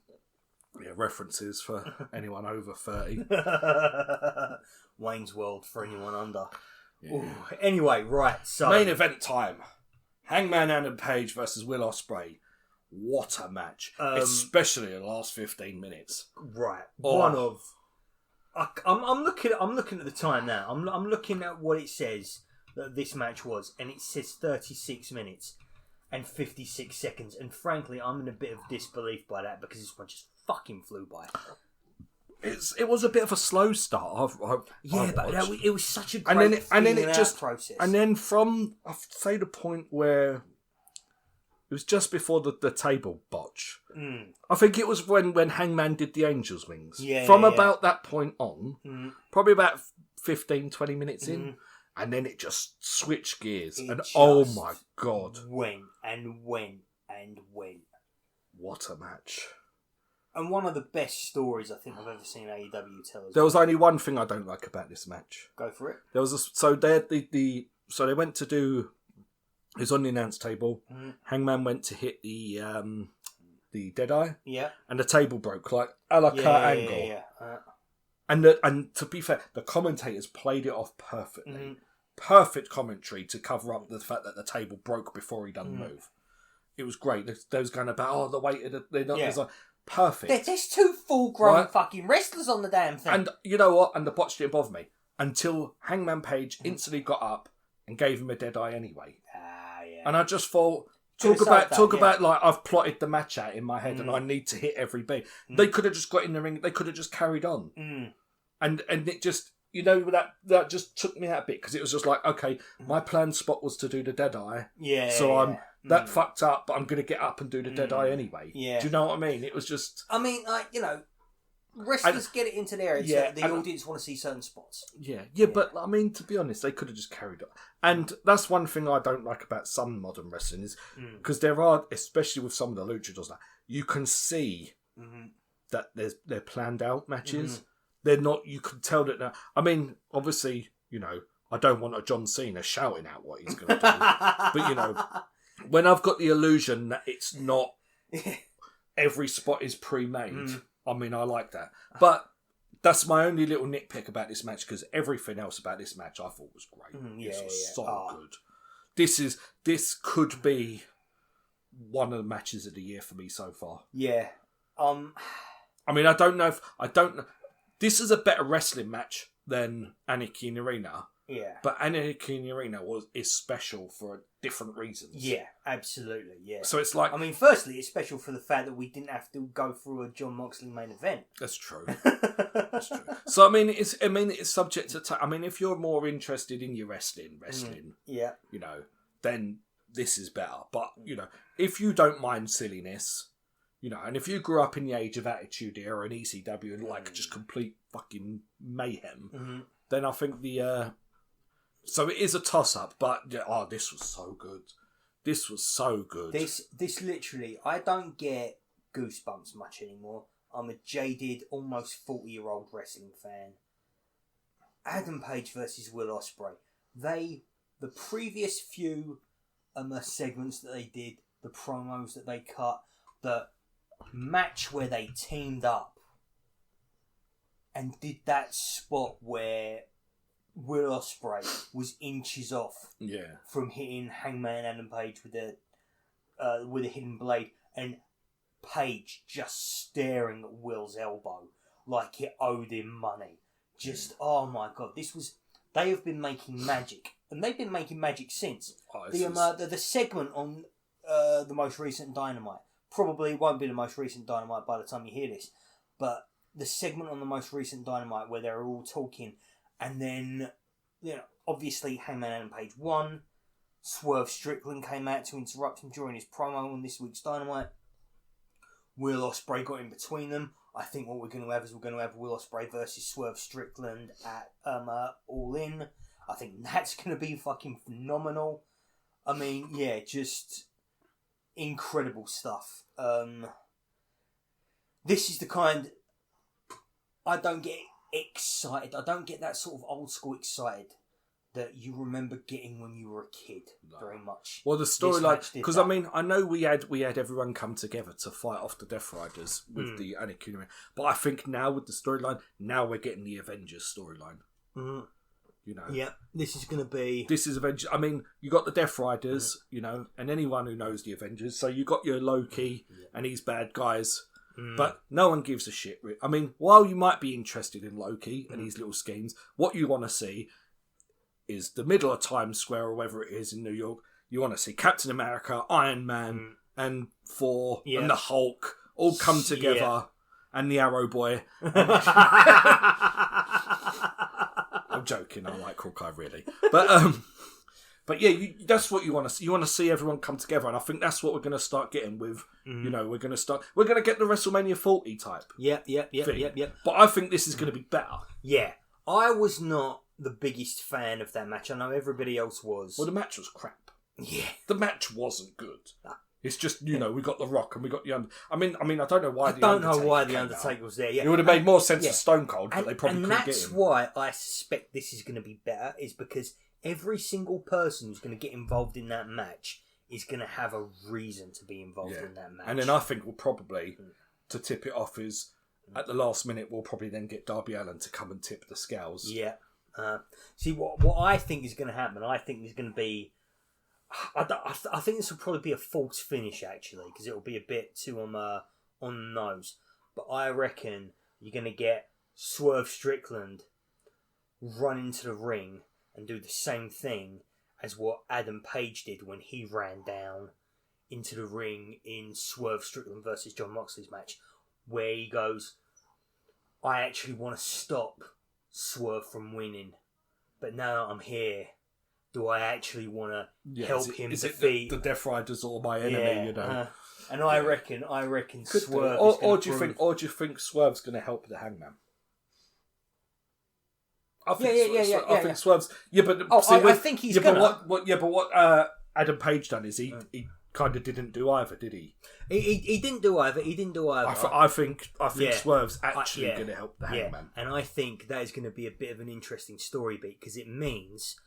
Yeah, references for anyone over 30. Wayne's World for anyone under. Yeah. Anyway, right, so... Main event time. Hangman Adam Page versus Will Ospreay. What a match. Especially the last 15 minutes. Right. One of... I'm looking at the time now. I'm looking at what it says that this match was, and it says 36 minutes and 56 seconds. And frankly, I'm in a bit of disbelief by that, because this one just fucking flew by. It was a bit of a slow start. But it was such a great process. And then from, I'd say, the point where it was just before the table botch. I think it was when Hangman did the Angel's Wings. About that point on, probably about 15, 20 minutes in, and then it just switched gears. Oh my God. Went and went and went. What a match. And one of the best stories I think I've ever seen AEW tell. There was only one thing I don't like about this match. Go for it. There was so they went to do. It was on the announce table. Hangman went to hit the Deadeye. Yeah. And the table broke, like a la carte angle. Yeah. And to be fair, the commentators played it off perfectly. Perfect commentary to cover up the fact that the table broke before he done the move. It was great. They was going about, the weight of the... It was like, perfect. There's two full-grown fucking wrestlers on the damn thing. And you know what? And the botch didn't bother me. Until Hangman Page instantly got up and gave him a Deadeye anyway. And I just thought, talk about like I've plotted the match out in my head and I need to hit every beat. They could have just got in the ring. They could have just carried on. And it just, that just took me out a bit, because it was just like, okay, my planned spot was to do the Deadeye. Yeah. So that fucked up, but I'm going to get up and do the Deadeye anyway. Yeah. Do you know what I mean? It was just... I mean, like, wrestlers get it into there. The audience want to see certain spots. Yeah, but I mean, to be honest, they could have just carried on. And that's one thing I don't like about some modern wrestling is because there are, especially with some of the luchadors, you can see that they're planned out matches. They're not. You can tell that. I mean, obviously, I don't want a John Cena shouting out what he's going to do, but when I've got the illusion that it's not every spot is pre-made. I mean, I like that. But that's my only little nitpick about this match, because everything else about this match I thought was great. This was so good. This could be one of the matches of the year for me so far. Yeah. I mean, I don't know. This is a better wrestling match than Anarchy in the Arena. Yeah. But Anarchy in the Arena is special for different reasons. Yeah, absolutely, yeah. So it's like... I mean, firstly, it's special for the fact that we didn't have to go through a Jon Moxley main event. That's true. That's true. So, I mean, it's subject to... I mean, if you're more interested in your wrestling, then this is better. But, if you don't mind silliness, and if you grew up in the age of Attitude Era and ECW and just complete fucking mayhem, then I think so it is a toss-up, but this was so good. This was so good. This literally, I don't get goosebumps much anymore. I'm a jaded, almost 40-year-old wrestling fan. Adam Page versus Will Ospreay. The previous few segments that they did, the promos that they cut, the match where they teamed up and did that spot where Will Ospreay was inches off from hitting Hangman Adam Page with a hidden blade, and Page just staring at Will's elbow like it owed him money. Just, oh my god, they have been making magic, and they've been making magic since. The segment on the most recent Dynamite probably won't be the most recent Dynamite by the time you hear this, but the segment on the most recent Dynamite where they're all talking, and then, obviously Hangman Adam Page won. Swerve Strickland came out to interrupt him during his promo on this week's Dynamite. Will Ospreay got in between them. I think what we're going to have is Will Ospreay versus Swerve Strickland at All In. I think that's going to be fucking phenomenal. I mean, yeah, just incredible stuff. This is the kind... I don't get excited. I don't get that sort of old school excited that you remember getting when you were a kid very much. Well, the storyline, because I mean, I know we had everyone come together to fight off the Death Riders with the Anarchy, but I think now with the storyline, now we're getting the Avengers storyline. Yeah, this is Avengers. I mean, you got the Death Riders, and anyone who knows the Avengers. So you got your Loki and his bad guys. But no one gives a shit. I mean, while you might be interested in Loki and his little schemes, what you want to see is the middle of Times Square or wherever it is in New York. You want to see Captain America, Iron Man, and Thor and the Hulk all come together, and the Arrow Boy. I'm joking. I like Hawkeye really, but yeah, that's what you want to see. You want to see everyone come together, and I think that's what we're going to start getting with. We're going to get the WrestleMania 40 type. Yeah. But I think this is going to be better. Yeah, I was not the biggest fan of that match. I know everybody else was. Well, the match was crap. Yeah, the match wasn't good. It's just we got The Rock and we got the I mean, I don't know why. The Undertaker was there. Yeah, it would have made more sense for Stone Cold, but they probably couldn't get him. And that's why I suspect this is going to be better. Is because every single person who's going to get involved in that match is going to have a reason to be involved in that match. And then I think we'll probably, to tip it off, is at the last minute we'll probably then get Darby Allin to come and tip the scales. Yeah. See, what I think is going to happen, I think there's going to be... I think this will probably be a false finish, actually, because it'll be a bit too on the nose. But I reckon you're going to get Swerve Strickland run into the ring and do the same thing as what Adam Page did when he ran down into the ring in Swerve Strickland versus Jon Moxley's match, where he goes, I actually want to stop Swerve from winning, but now I'm here, do I actually want to help him is defeat the Death Riders or my enemy? And I reckon Swerve. Or do you think Swerve's going to help the Hangman? I think Swerve's. Yeah, but I think he's gonna. But what Adam Page done is he kind of didn't do either, did he? He didn't do either. I think Swerve's actually going to help the Hangman, and I think that is going to be a bit of an interesting story beat because it means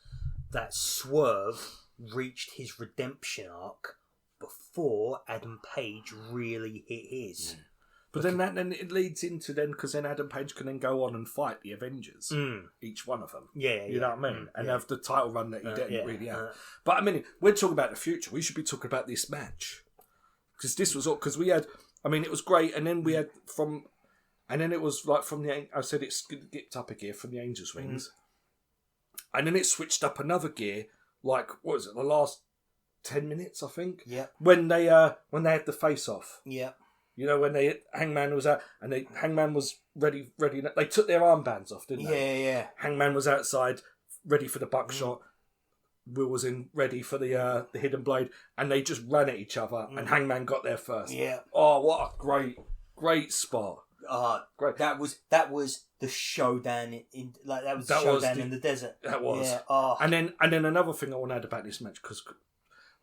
that Swerve reached his redemption arc before Adam Page really hit his. But then it leads into because then Adam Page can then go on and fight the Avengers, each one of them. You know what I mean? And have the title run that he didn't really have. But I mean, we're talking about the future. We should be talking about this match because this was all because we had. I mean, it was great, and then we had it was like from the. I said it skipped up a gear from the Angels Wings, and then it switched up another gear. Like what was it? The last 10 minutes, I think. Yeah. When they had the face off. Yeah. You know, when Hangman was out and Hangman was ready. They took their armbands off, didn't they? Yeah. Hangman was outside, ready for the buckshot. Will was ready for the hidden blade, and they just ran at each other. And Hangman got there first. Yeah. Oh, what a great spot! Great. That was the showdown in the desert. That was. Yeah. Oh. And then another thing I want to add about this match because,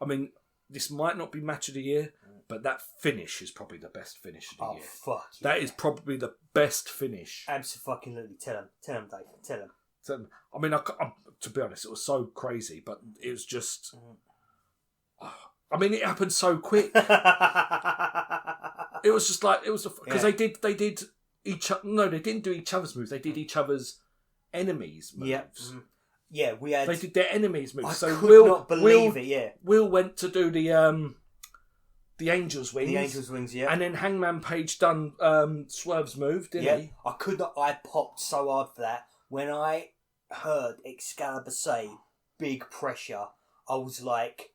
I mean, this might not be match of the year. But that finish is probably the best finish of the year. Fuck yeah. That is probably the best finish. Absolutely. Tell him, Dave. Tell him. I mean, to be honest, it was so crazy, but it was just... I mean, it happened so quick. It was just like... Because they did each... No, they didn't do each other's moves. They did each other's enemies' moves. Yeah. Yeah, we had... They did their enemies' moves. I could not believe it, yeah. Will went to do the Angels Wings. The Angels Wings, yeah. And then Hangman Page done Swerve's move, didn't he? I could not. I popped so hard for that. When I heard Excalibur say big pressure, I was like,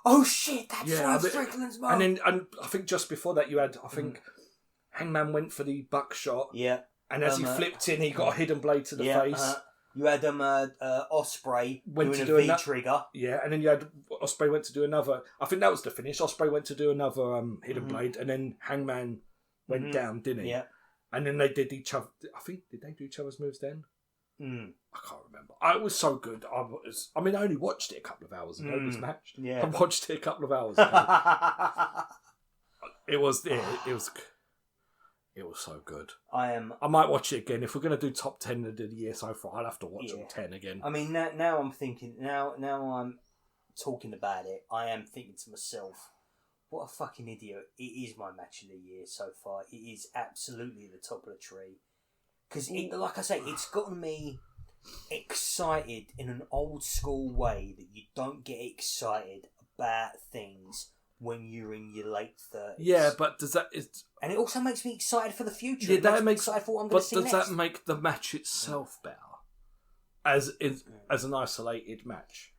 oh shit, that's Swerve Strickland's move. And I think just before that you had, Hangman went for the buckshot. Yeah. And as he flipped in, he got a hidden blade to the face. You had Ospreay doing a V-trigger. Yeah, and then you had Ospreay went to do another... I think that was the finish. Ospreay went to do another hidden blade, and then Hangman went down, didn't he? Yeah. And then they did each other... I think, did they do each other's moves then? I can't remember. It was so good. I only watched it a couple of hours ago, this match. Yeah. I watched it a couple of hours ago. It was so good. I might watch it again. If we're going to do top 10 of the year so far, I'll have to watch all 10 again. I mean, now I'm thinking, now I'm talking about it, I am thinking to myself, what a fucking idiot. It is my match of the year so far. It is absolutely the top of the tree. Because, like I say, it's gotten me excited in an old school way that you don't get excited about things when you're in your late 30s. Yeah, but does that... And it also makes me excited for the future. Yeah, that makes me excited for what I'm going to see next. But does that make the match itself better? As an isolated match?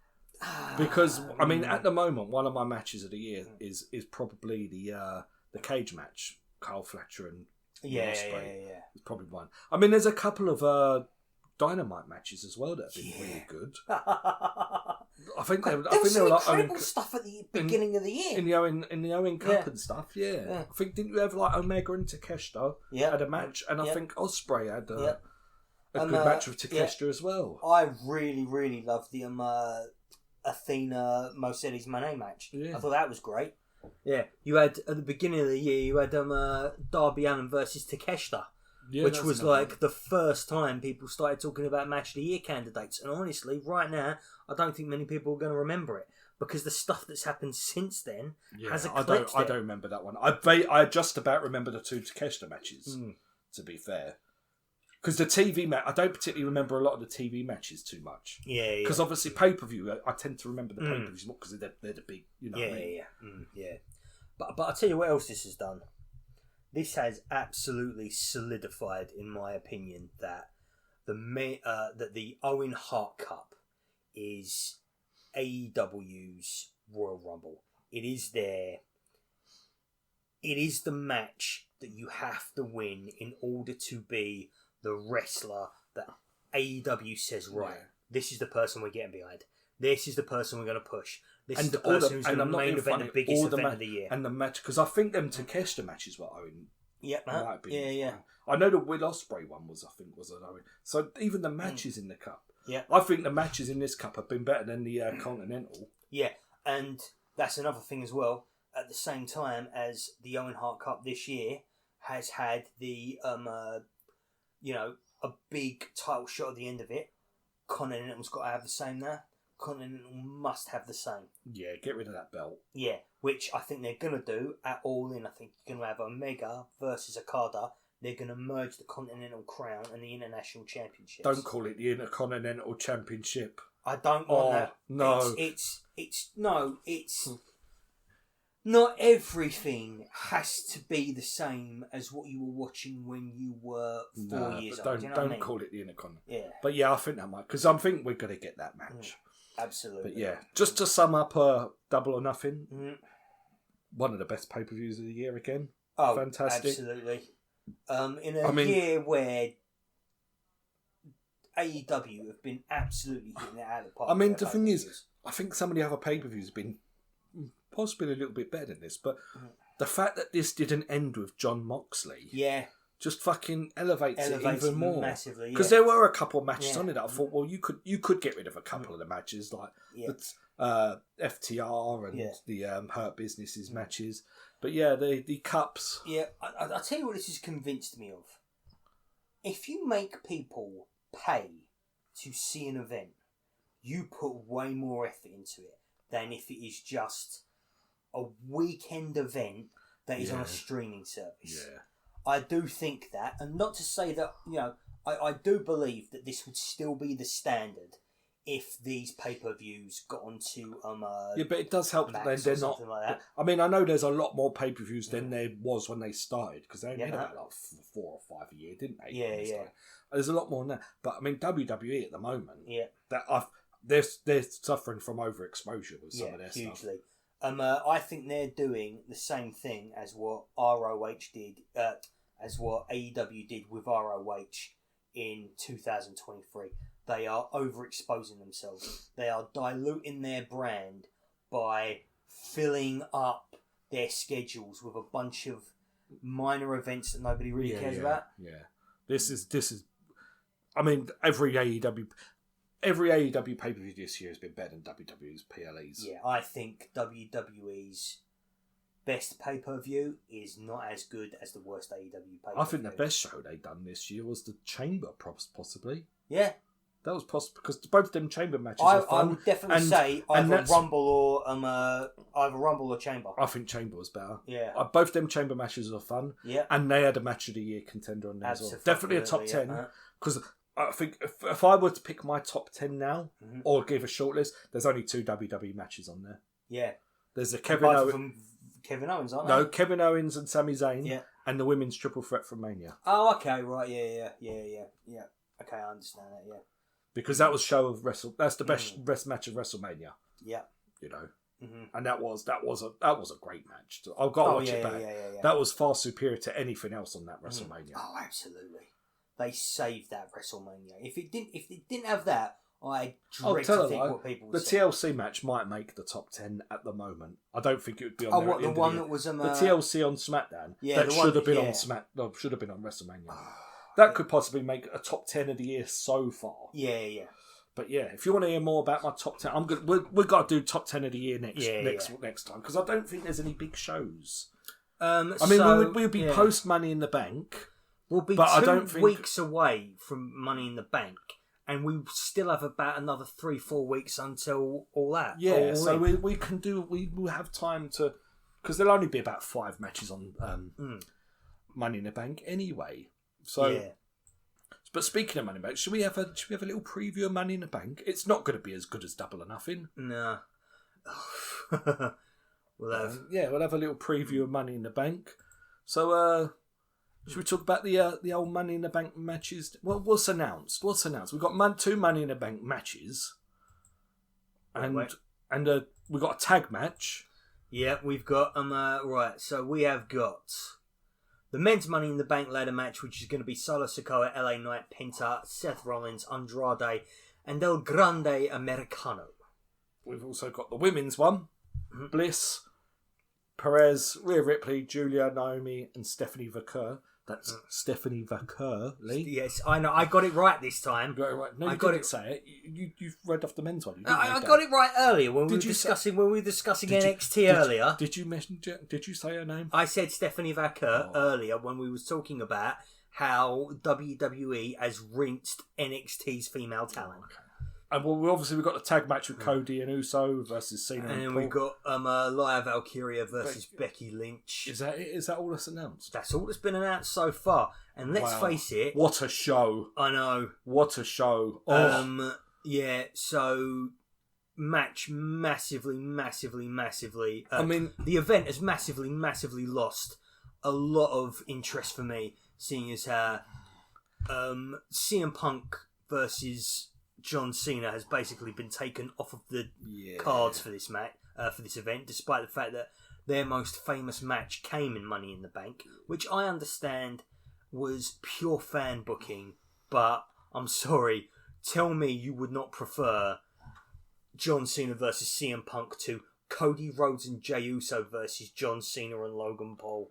Because, I mean, at the moment, one of my matches of the year is probably the cage match. Carl Fletcher and Ospreay. Yeah. It's probably one. I mean, there's a couple of Dynamite matches as well that have been really good. I think they were like incredible stuff at the beginning of the year in the Owen Cup and stuff. Yeah. I think didn't you have like Omega and Takeshita had a match, and I think Ospreay had a good match with Takeshita as well. I really loved the Athena Mosedes Mane match. I thought that was great. Yeah, you had at the beginning of the year you had Darby Allin versus Takeshita. Yeah, which was like the first time people started talking about match of the year candidates. And honestly, right now, I don't think many people are going to remember it because the stuff that's happened since then has eclipsed it. I don't remember that one. I just about remember the two Takeshita matches, to be fair. Because the TV match, I don't particularly remember a lot of the TV matches too much. Yeah. Because obviously pay-per-view, I tend to remember the pay-per-views more because they're the big, you know what I mean? Yeah. But I'll tell you what else this has done. This has absolutely solidified, in my opinion, that the Owen Hart Cup is AEW's Royal Rumble. It is there. It is the match that you have to win in order to be the wrestler that AEW says, right, this is the person we're getting behind. this is the person we're going to push. This is the person who's going to main event the biggest event of the year. And the match, because I think them Takeshita matches were Owen. Yep, Yeah. I know the Will Ospreay one was an Owen. So even the matches in the cup. Yeah. I think the matches in this cup have been better than the Continental. Yeah, and that's another thing as well. At the same time as the Owen Hart Cup this year has had the, a big title shot at the end of it. Continental's got to have the same now. Continental must have the same. Yeah, get rid of that belt. Yeah, which I think they're going to do at All In. I think you're going to have Omega versus Okada. They're going to merge the Continental Crown and the International Championships. Don't call it the Intercontinental Championship. I don't want that. No. It's not everything has to be the same as what you were watching when you were 4 years old. Don't call it the Intercontinental. Yeah. But yeah, I think that might, because I think we're going to get that match. Absolutely. But yeah, just to sum up Double or Nothing, one of the best pay-per-views of the year again. Oh, fantastic. Absolutely. In a year where AEW have been absolutely hitting it out of the park. I mean, the thing is, I think some of the other pay-per-views have been possibly a little bit better than this, but the fact that this didn't end with John Moxley, just fucking elevates it even more massively. Because there were a couple of matches on it that I thought, well, you could get rid of a couple of the matches, like the FTR and the Hurt Businesses matches, but yeah, the cups. Yeah, I'll tell you what this has convinced me of. If you make people pay to see an event, you put way more effort into it than if it is just a weekend event that is on a streaming service. Yeah. I do think that, and not to say that, I do believe that this would still be the standard if these pay-per-views got onto but it does help that they're not like that. I mean, I know there's a lot more pay-per-views than there was when they started, because they only had about like 4 or 5 a year, didn't they? Yeah. There's a lot more now, but I mean, WWE at the moment, they're suffering from overexposure with some of their hugely. stuff. I think they're doing the same thing as what ROH did, as what AEW did with ROH in 2023. They are overexposing themselves. They are diluting their brand by filling up their schedules with a bunch of minor events that nobody really cares about. Yeah, this is. I mean, every AEW pay-per-view this year has been better than WWE's PLEs. Yeah, I think WWE's best pay-per-view is not as good as the worst AEW pay-per-view. I think the best show they done this year was the Chamber, possibly. Yeah. That was possible, because both of them Chamber matches are fun. I would definitely say either Rumble or Chamber. I think Chamber was better. Yeah. Both of them Chamber matches are fun. Yeah. And they had a match of the year contender on there as well. Definitely a top 10. Because I think if I were to pick my top 10 now, or give a short list, there's only 2 WWE matches on there. Yeah. There's a Kevin Owens, aren't they? No, Kevin Owens and Sami Zayn, and the women's triple threat from Mania. Oh, okay, right, yeah. Okay, I understand that, yeah. Because that was show of Wrestle. That's the best match of WrestleMania. Yeah. And that was a great match. I've got to watch it back. Yeah. That was far superior to anything else on that WrestleMania. Oh, absolutely. They saved that WrestleMania. If it didn't have that, I dread to think what people would say. The TLC match might make the top 10 at the moment. I don't think it would be on there. What, the one that was the TLC on SmackDown? Yeah, that should have been on should have been on WrestleMania. That could possibly make a top 10 of the year so far. Yeah. But yeah, if you want to hear more about my top 10, we've got to do top 10 of the year next time, because I don't think there's any big shows. We'll be post Money in the Bank. We'll be 2 weeks away from Money in the Bank, and we still have about another 3-4 weeks until all that. Yeah, so we can do. We will have time to, because there'll only be about 5 matches on Money in the Bank anyway. So, but speaking of Money in the Bank, should we have a little preview of Money in the Bank? It's not going to be as good as Double or Nothing. No. We'll have a little preview of Money in the Bank. So, should we talk about the old Money in the Bank matches? Well, what's announced? We've got 2 Money in the Bank matches, and we've got a tag match. Yeah, we've got right. So we have got the men's Money in the Bank ladder match, which is going to be Solo Sikoa, LA Knight, Penta, Seth Rollins, Andrade, and El Grande Americano. we've also got the women's one. Bliss, Perez, Rhea Ripley, Julia, Naomi, and Stephanie Vaquer. That's Stephanie Vaquer, Lee. Yes, I know. I got it right this time. You got it right. No, I you got didn't it. say it. You've read off the men's one. I got it right earlier when we were discussing NXT earlier. Did you mention? Did you say her name? I said Stephanie Vaquer earlier when we was talking about how WWE has rinsed NXT's female talent. Okay. And well, we've got the tag match with Cody and Uso versus Cena and then Paul. we've got Laya Valkyria versus Becky Lynch. Is that it? Is that all that's announced? That's all that's been announced so far. And let's face it, what a show! I know. What a show! Oh. Yeah. So match massively. The event has massively lost a lot of interest for me, seeing as how CM Punk versus John Cena has basically been taken off of the cards for this match, for this event, despite the fact that their most famous match came in Money in the Bank, which I understand was pure fan booking, but I'm sorry, tell me you would not prefer John Cena versus CM Punk to Cody Rhodes and Jey Uso versus John Cena and Logan Paul.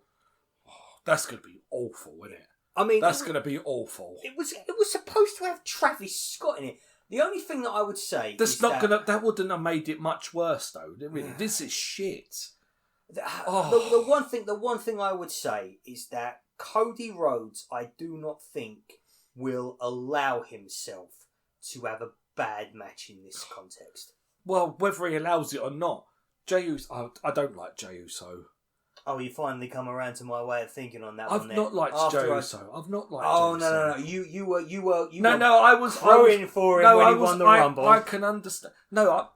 That's going to be awful, isn't it? I mean, that's going to be awful. It was supposed to have Travis Scott in it. The only thing that I would say that wouldn't have made it much worse, though. Really, this is shit. The one thing I would say is that Cody Rhodes, I do not think, will allow himself to have a bad match in this context. Well, whether he allows it or not, Jey Uso, I don't like Jey Uso. Oh, you finally come around to my way of thinking on that I've one. not liked Jey Uso. I've not liked. Oh Jey Uso. no! You were. I was crowing for him when he won the Rumble. I can understand. No,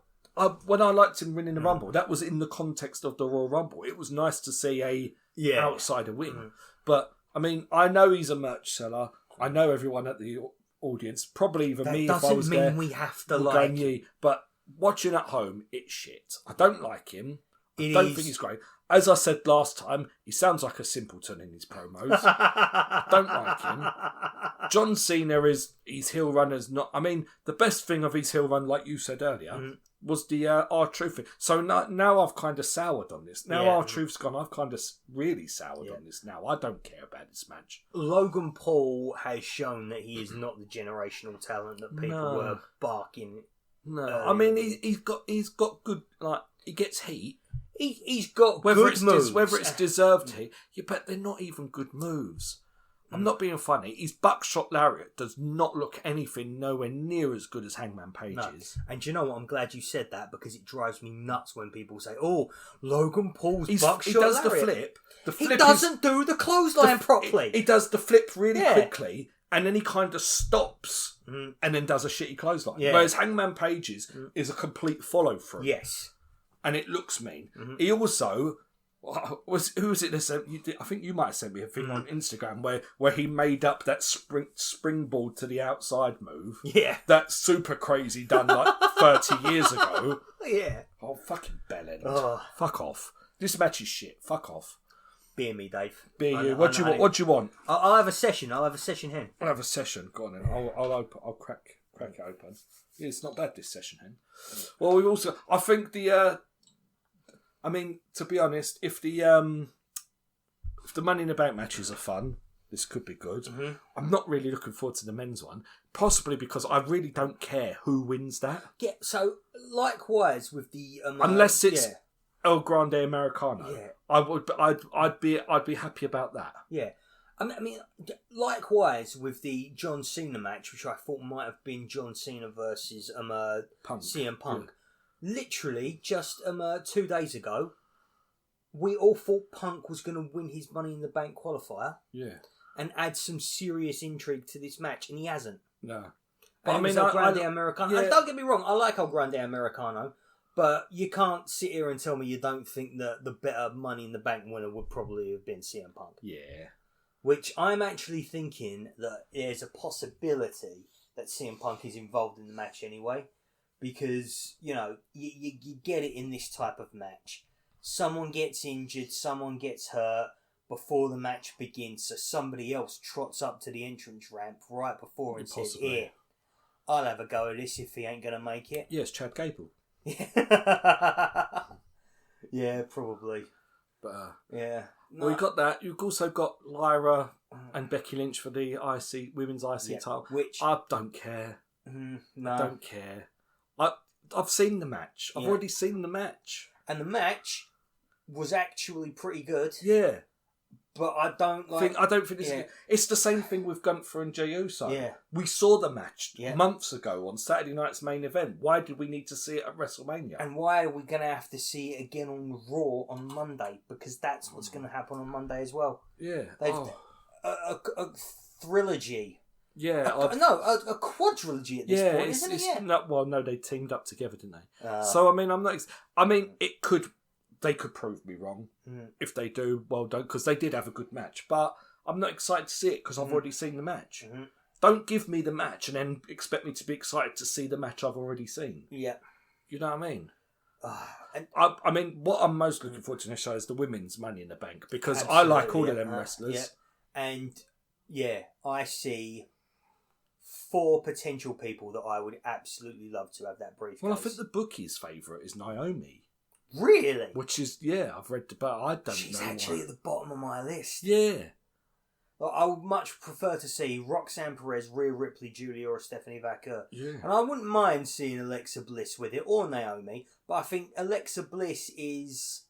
when I liked him winning the Rumble, that was in the context of the Royal Rumble. It was nice to see a outsider win. But I mean, I know he's a merch seller. I know everyone at the audience, probably even me if I was there. That doesn't mean we have to like. But watching at home, it's shit. I don't like him. I don't think he's great. As I said last time, he sounds like a simpleton in his promos. Don't like him. John Cena his heel run is not. I mean, the best thing of his heel run, like you said earlier, was the R-Truth thing. So now I've kind of soured on this. Now R-Truth's gone, I've kind of really soured on this now. I don't care about this match. Logan Paul has shown that he is not the generational talent that people were barking. No, I mean he's got good, like, he gets heat. He's got whether good moves. Whether it's deserved heat, but they're not even good moves. I'm not being funny. His buckshot lariat does not look anything nowhere near as good as Hangman Page's. No. And do you know what? I'm glad you said that, because it drives me nuts when people say, "Oh, Logan Paul's buckshot he does lariat." The flip. He doesn't do the clothesline properly. He does the flip really quickly, and then he kind of stops and then does a shitty clothesline. Yeah. Whereas Hangman Page's is a complete follow through. Yes. And it looks mean. He also who was it that sent you? I think you might have sent me a thing on Instagram where he made up that springboard to the outside move. Yeah, that's super crazy, done like 30 years ago. Yeah. Oh, fucking bellend. Fuck off. This match is shit. Fuck off. Beer me, Dave. Beer you. What do you want? What do you want? I'll have a session. I'll have a session hen. I'll have a session. Go on then. I'll crack it open. Yeah, it's not bad, this session hen. Well, we also. I think the. I mean, to be honest, if the Money in the Bank matches are fun, this could be good. I'm not really looking forward to the men's one, possibly because I really don't care who wins that. Yeah. So likewise with the unless it's El Grande Americano, I'd be happy about that. Yeah. I mean, likewise with the John Cena match, which I thought might have been John Cena versus CM Punk. Yeah. Literally, just 2 days ago, we all thought Punk was going to win his Money in the Bank qualifier. Yeah. And add some serious intrigue to this match, and he hasn't. No. But I mean, El Grande Americano. Yeah. Don't get me wrong, I like El Grande Americano, but you can't sit here and tell me you don't think that the better Money in the Bank winner would probably have been CM Punk. Yeah. Which I'm actually thinking that there's a possibility that CM Punk is involved in the match anyway. Because, you know, you get it in this type of match. Someone gets injured, someone gets hurt before the match begins, so somebody else trots up to the entrance ramp right before and says, "Here, I'll have a go at this if he ain't going to make it." Yes, Chad Gable. Yeah, probably. But Yeah. well, you got that. You've also got Lyra and Becky Lynch for the women's IC title. Which I don't care. no. I don't care. I've seen the match. I've already seen the match. And the match was actually pretty good. Yeah. But I don't like... I don't think it's the same thing with Gunther and Jey Uso. Yeah. We saw the match months ago on Saturday night's main event. Why did we need to see it at WrestleMania? And why are we going to have to see it again on Raw on Monday? Because that's what's going to happen on Monday as well. Yeah. A trilogy. Yeah. A quadrilogy at this point, isn't it? Yeah. No, they teamed up together, didn't they? So, I mean, it could... They could prove me wrong. If they do, well done, because they did have a good match. But I'm not excited to see it because I've already seen the match. Don't give me the match and then expect me to be excited to see the match I've already seen. Yeah. You know what I mean? I mean, what I'm most looking forward to in this show is the women's Money in the Bank, because I like all of them wrestlers. Yeah. And, I see 4 potential people that I would absolutely love to have that briefcase. Well, I think the bookie's favourite is Naomi. Really? Which is, I've read about. I don't know. She's actually at the bottom of my list. Yeah. Like, I would much prefer to see Roxanne Perez, Rhea Ripley, Julia, or Stephanie Vaquer. Yeah. And I wouldn't mind seeing Alexa Bliss with it, or Naomi, but I think Alexa Bliss is...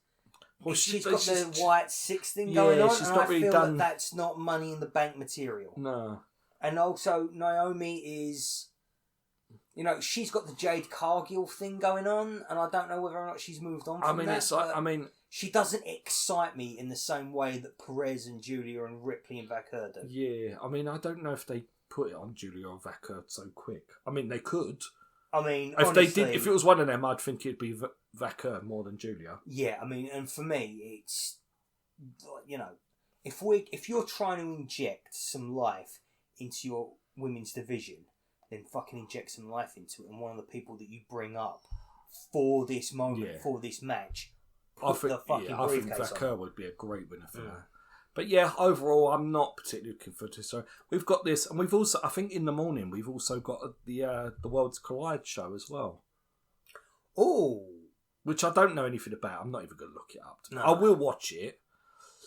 Well, she's got the Wyatt 6 thing going on, and I feel that that's not Money in the Bank material. No. And also, Naomi is... she's got the Jade Cargill thing going on, and I don't know whether or not she's moved on from that. She doesn't excite me in the same way that Perez and Julia and Ripley and Vaquer do. Yeah, I don't know if they put it on Julia or Vaquer so quick. I mean, they could. If they did, if it was one of them, I'd think it'd be Vaquer more than Julia. Yeah, and for me, it's if you're trying to inject some life into your women's division, then fucking inject some life into it. And one of the people that you bring up for this moment, for this match, I think Vaquer would be a great winner for that. But overall, I'm not particularly looking forward to this. So we've got this, and we've also, I think in the morning, we've also got the Worlds Collide show as well. Oh, which I don't know anything about. I'm not even going to look it up. No. I will watch it.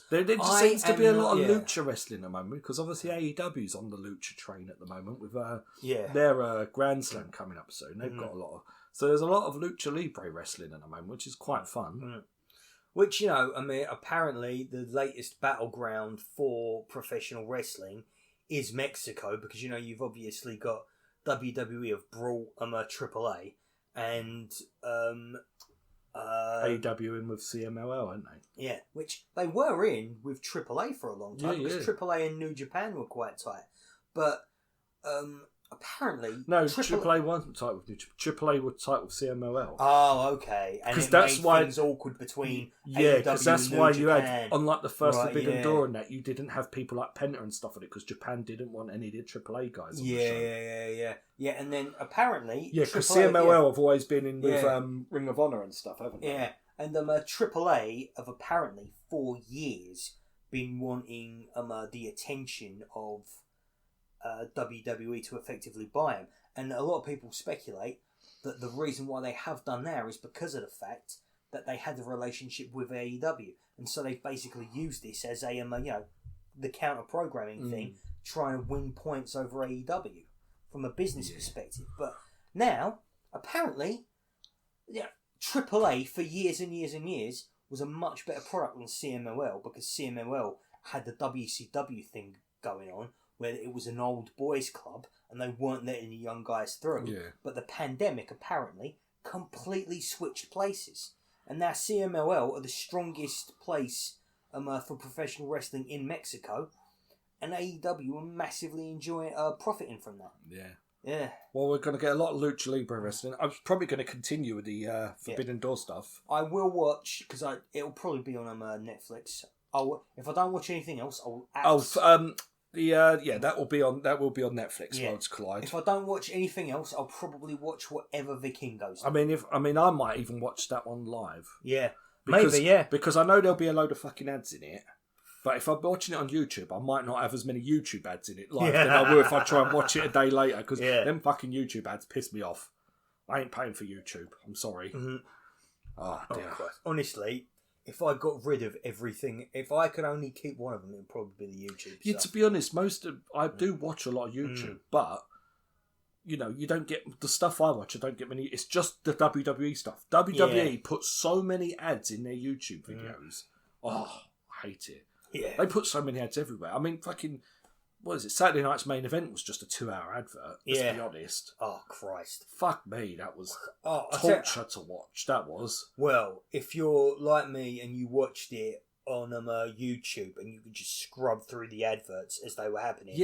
There just seems to be a lot of lucha wrestling at the moment, because obviously AEW's on the lucha train at the moment with their Grand Slam coming up soon. They've got a lot of... So there's a lot of lucha libre wrestling at the moment, which is quite fun. Which, apparently the latest battleground for professional wrestling is Mexico, because, you've obviously got WWE have brought AAA, and... AEW in with CMLL, aren't they? Yeah, which they were in with AAA for a long time, because AAA and New Japan were quite tight. But apparently... No, AAA wasn't tight with New Japan. AAA was tight with CMLL. Oh, okay. And it made things awkward between AEW because that's and New why Japan. You had, unlike the first Forbidden Door and that, you didn't have people like Penta and stuff on it, because Japan didn't want any of the AAA guys on the show. Yeah, and then apparently... Yeah, because CMLL have always been in with Ring of Honor and stuff, haven't they? Yeah, and AAA have apparently, for years, been wanting the attention of WWE to effectively buy them. And a lot of people speculate that the reason why they have done now is because of the fact that they had a relationship with AEW. And so they've basically used this as a, the counter-programming thing, trying to win points over AEW from a business perspective. But now, apparently, AAA for years and years and years was a much better product than CMLL, because CMLL had the WCW thing going on, where it was an old boys club and they weren't letting the young guys through. Yeah. But the pandemic apparently completely switched places. And now CMLL are the strongest place for professional wrestling in Mexico, and AEW are massively enjoying profiting from that. Yeah. Well, we're going to get a lot of lucha libre wrestling. I'm probably going to continue with the Forbidden Door stuff. I will watch, because it'll probably be on Netflix. If I don't watch anything else, I will. That will be on Netflix. Worlds Collide. If I don't watch anything else, I'll probably watch whatever Vikingos. I might even watch that one live. Yeah, because I know there'll be a load of fucking ads in it. But if I'm watching it on YouTube, I might not have as many YouTube ads in it live than I will if I try and watch it a day later, because them fucking YouTube ads piss me off. I ain't paying for YouTube. I'm sorry. Mm-hmm. Oh, dear. Honestly, if I got rid of everything, if I could only keep one of them, it would probably be the YouTube Yeah, stuff. to be honest, I do watch a lot of YouTube, but you don't get the stuff I watch. I don't get many. It's just the WWE stuff. WWE puts so many ads in their YouTube videos. Oh, I hate it. Yeah, they put so many ads everywhere. I mean, fucking, what is it? Saturday night's main event was just a 2-hour advert. Let's be honest. Oh Christ! Fuck me, that was torture to watch. That was. Well, if you're like me and you watched it on YouTube and you could just scrub through the adverts as they were happening,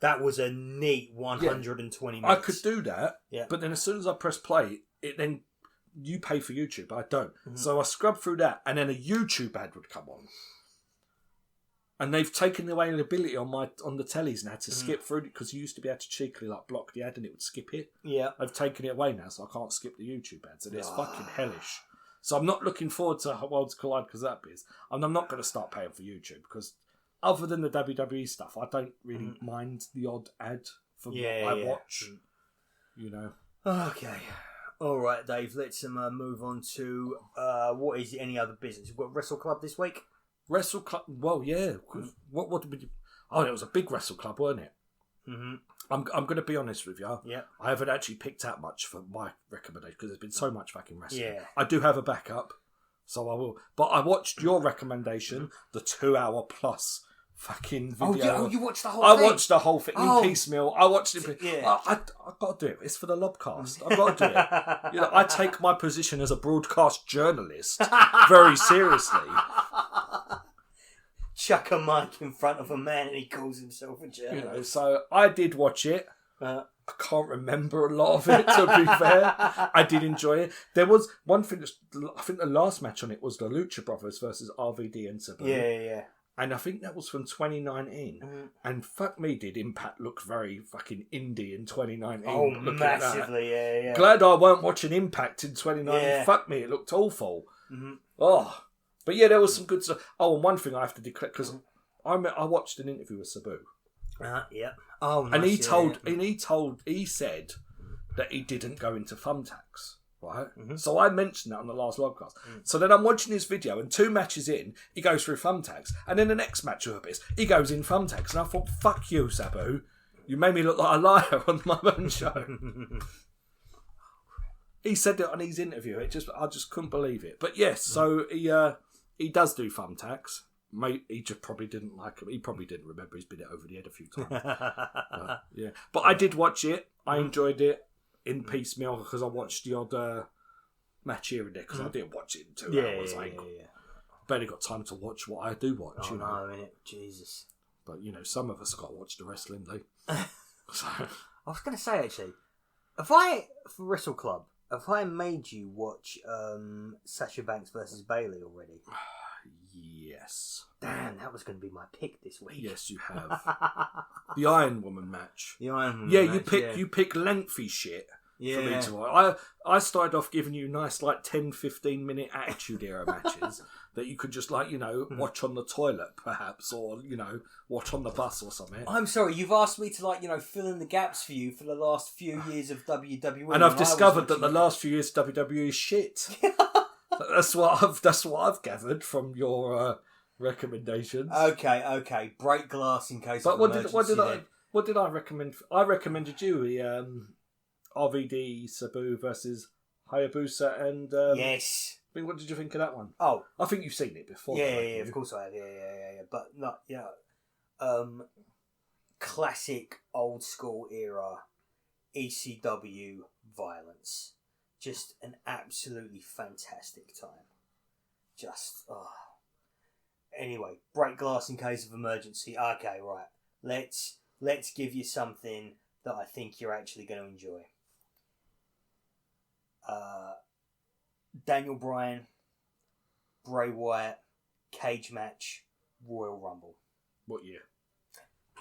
that was a neat 120 minutes. I could do that, but then as soon as I press play, it you pay for YouTube. I don't. So I scrub through that, and then a YouTube ad would come on. And they've taken away the ability on the tellies now to skip through it, because you used to be able to cheekily block the ad and it would skip it. Yeah. They've taken it away now, so I can't skip the YouTube ads, and it's fucking hellish. So I'm not looking forward to Worlds Collide because that is. And I'm not going to start paying for YouTube, because other than the WWE stuff, I don't really mind the odd ad for what I watch. Okay. All right, Dave. Let's move on to what is any other business? We've got Wrestle Club this week. Wrestle Club. Well, yeah. What did we do? Oh, it was a big Wrestle Club, wasn't it? Mm-hmm. I'm going to be honest with you. Yeah. I haven't actually picked out much for my recommendation because there's been so much fucking wrestling. Yeah. I do have a backup, so I will. But I watched your recommendation, the 2-hour plus fucking video. Oh, you watched the whole thing? I watched the whole thing in piecemeal. I watched it. Yeah. I've got to do it. It's for the Lobcast. I've got to do it. I take my position as a broadcast journalist very seriously. Chuck a mic in front of a man and he calls himself a journalist. So I did watch it. I can't remember a lot of it, to be fair. I did enjoy it. There was one thing, I think the last match on it was the Lucha Brothers versus RVD and Sabu. Yeah. And I think that was from 2019. And fuck me, did Impact look very fucking indie in 2019. Oh, massively, yeah. Glad I weren't watching Impact in 2019. Yeah. Fuck me, it looked awful. Oh. But yeah, there was some good stuff. Oh, and one thing I have to declare, because I watched an interview with Sabu. Yeah. Oh, nice. And he said that he didn't go into thumbtacks, right? So I mentioned that on the last podcast. So then I'm watching his video, and 2 matches in, he goes through thumbtacks, and then the next match of Abyss, he goes in thumbtacks, and I thought, fuck you, Sabu. You made me look like a liar on my own show. He said it on his interview. I just couldn't believe it. But yes, so he does do thumbtacks. Mate, he just probably didn't like him. He probably didn't remember. He's been it over the head a few times. Yeah, but I did watch it. I enjoyed it in piecemeal because I watched the odd match here and there because I didn't watch it in 2 hours. I barely got time to watch what I do watch. Oh, no, I mean it. Jesus. But some of us got to watch the wrestling, though. So I was going to say actually, for Wrestle Club, have I made you watch Sasha Banks versus Bayley already? Yes. Damn, that was going to be my pick this week. Yes, you have. The Iron Woman match. You pick lengthy shit for me to watch. I started off giving you nice 10-15 minute Attitude Era matches that you could just watch on the toilet perhaps, or watch on the bus or something. I'm sorry, you've asked me to fill in the gaps for you for the last few years of WWE, and I've discovered that the last few years of WWE is shit. That's what I've gathered from your recommendations. Okay. Break glass in case of emergency. What did I recommend? I recommended you the RVD Sabu versus Hayabusa and yes. I mean, what did you think of that one? Oh, I think you've seen it before. Yeah, of course I have. Yeah. But not classic old school era ECW violence. Just an absolutely fantastic time. Anyway, break glass in case of emergency. Okay, right. Let's give you something that I think you're actually going to enjoy. Daniel Bryan, Bray Wyatt, cage match, Royal Rumble. What year?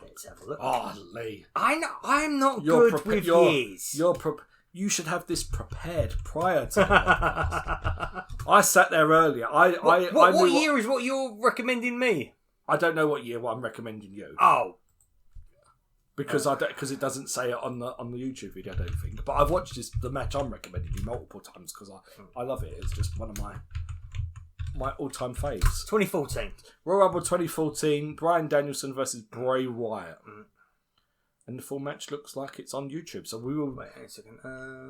Let's have a look. Oh, Lee. I know. I'm not good with years. You should have this prepared prior to the podcast. I sat there earlier. What year is what you're recommending me? I don't know what year I'm recommending you. Oh. because it doesn't say it on the YouTube video, I don't think. But I've watched the match I'm recommending you multiple times because I love it. It's just one of my all-time faves. 2014. Royal Rumble 2014, Bryan Danielson versus Bray Wyatt. And the full match looks like it's on YouTube. So we will... Wait a second.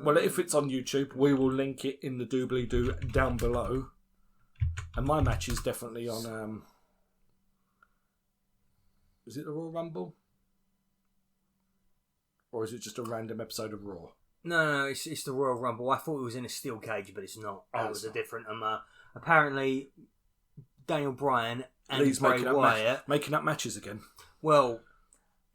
Well, if it's on YouTube, we will link it in the doobly-doo down below. And my match is definitely on... is it the Royal Rumble? Or is it just a random episode of Raw? No, it's the Royal Rumble. I thought it was in a steel cage, but it's not. Oh, it was a different... apparently, Daniel Bryan and Lee's Bray Wyatt... making up matches again. Well...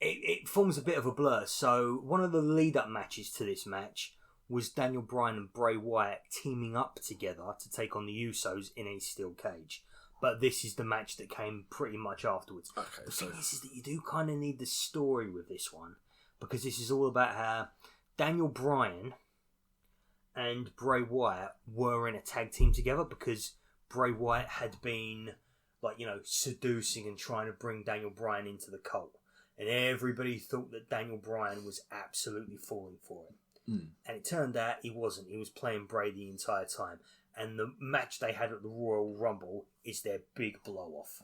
It forms a bit of a blur. So one of the lead-up matches to this match was Daniel Bryan and Bray Wyatt teaming up together to take on the Usos in a steel cage. But this is the match that came pretty much afterwards. Okay, the thing is that you do kind of need the story with this one, because this is all about how Daniel Bryan and Bray Wyatt were in a tag team together, because Bray Wyatt had been, seducing and trying to bring Daniel Bryan into the cult. And everybody thought that Daniel Bryan was absolutely falling for him. And it turned out he wasn't. He was playing Bray the entire time. And the match they had at the Royal Rumble is their big blow-off.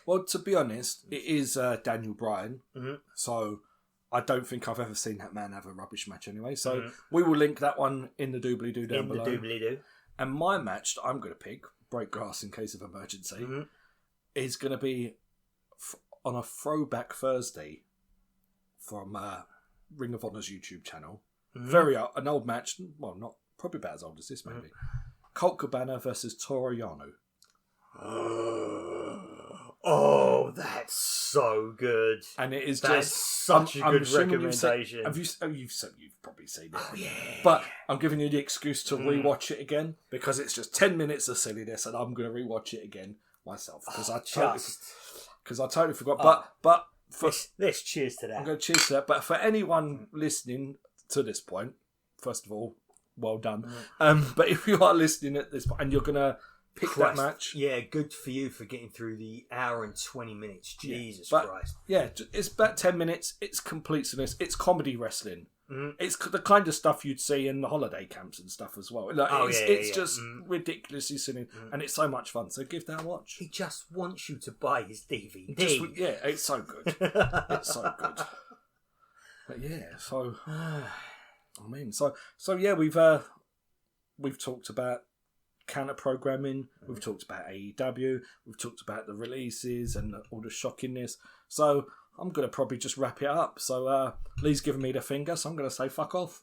Well, to be honest, it is Daniel Bryan. Mm-hmm. So I don't think I've ever seen that man have a rubbish match anyway. So we will link that one in the doobly-doo down below. In the doobly-doo. And my match that I'm going to pick, break grass in case of emergency, is going to be... on a Throwback Thursday from Ring of Honor's YouTube channel. Very an old match. Well, not probably about as old as this, maybe. Colt Cabana versus Toru Yano. Oh, that's so good. And it is that's just such a good recommendation. You've probably seen it. Oh, yeah. But I'm giving you the excuse to rewatch it again, because it's just 10 minutes of silliness, and I'm going to rewatch it again myself because I totally forgot. But for let's cheers to that. I'm going to cheers to that. But for anyone listening to this point, first of all, well done. But if you are listening at this point and you're going to pick that match, yeah, good for you for getting through the hour and 20 minutes. Jesus Christ! Yeah, it's about 10 minutes. It's complete silliness. It's comedy wrestling. It's the kind of stuff you'd see in the holiday camps and stuff as well. It's just ridiculously silly, and it's so much fun. So give that a watch. He just wants you to buy his DVD. It's so good. It's so good. But yeah, so we've talked about counter programming. We've talked about AEW. We've talked about the releases and all the shockingness. So I'm going to probably just wrap it up. So Lee's giving me the finger, so I'm going to say fuck off.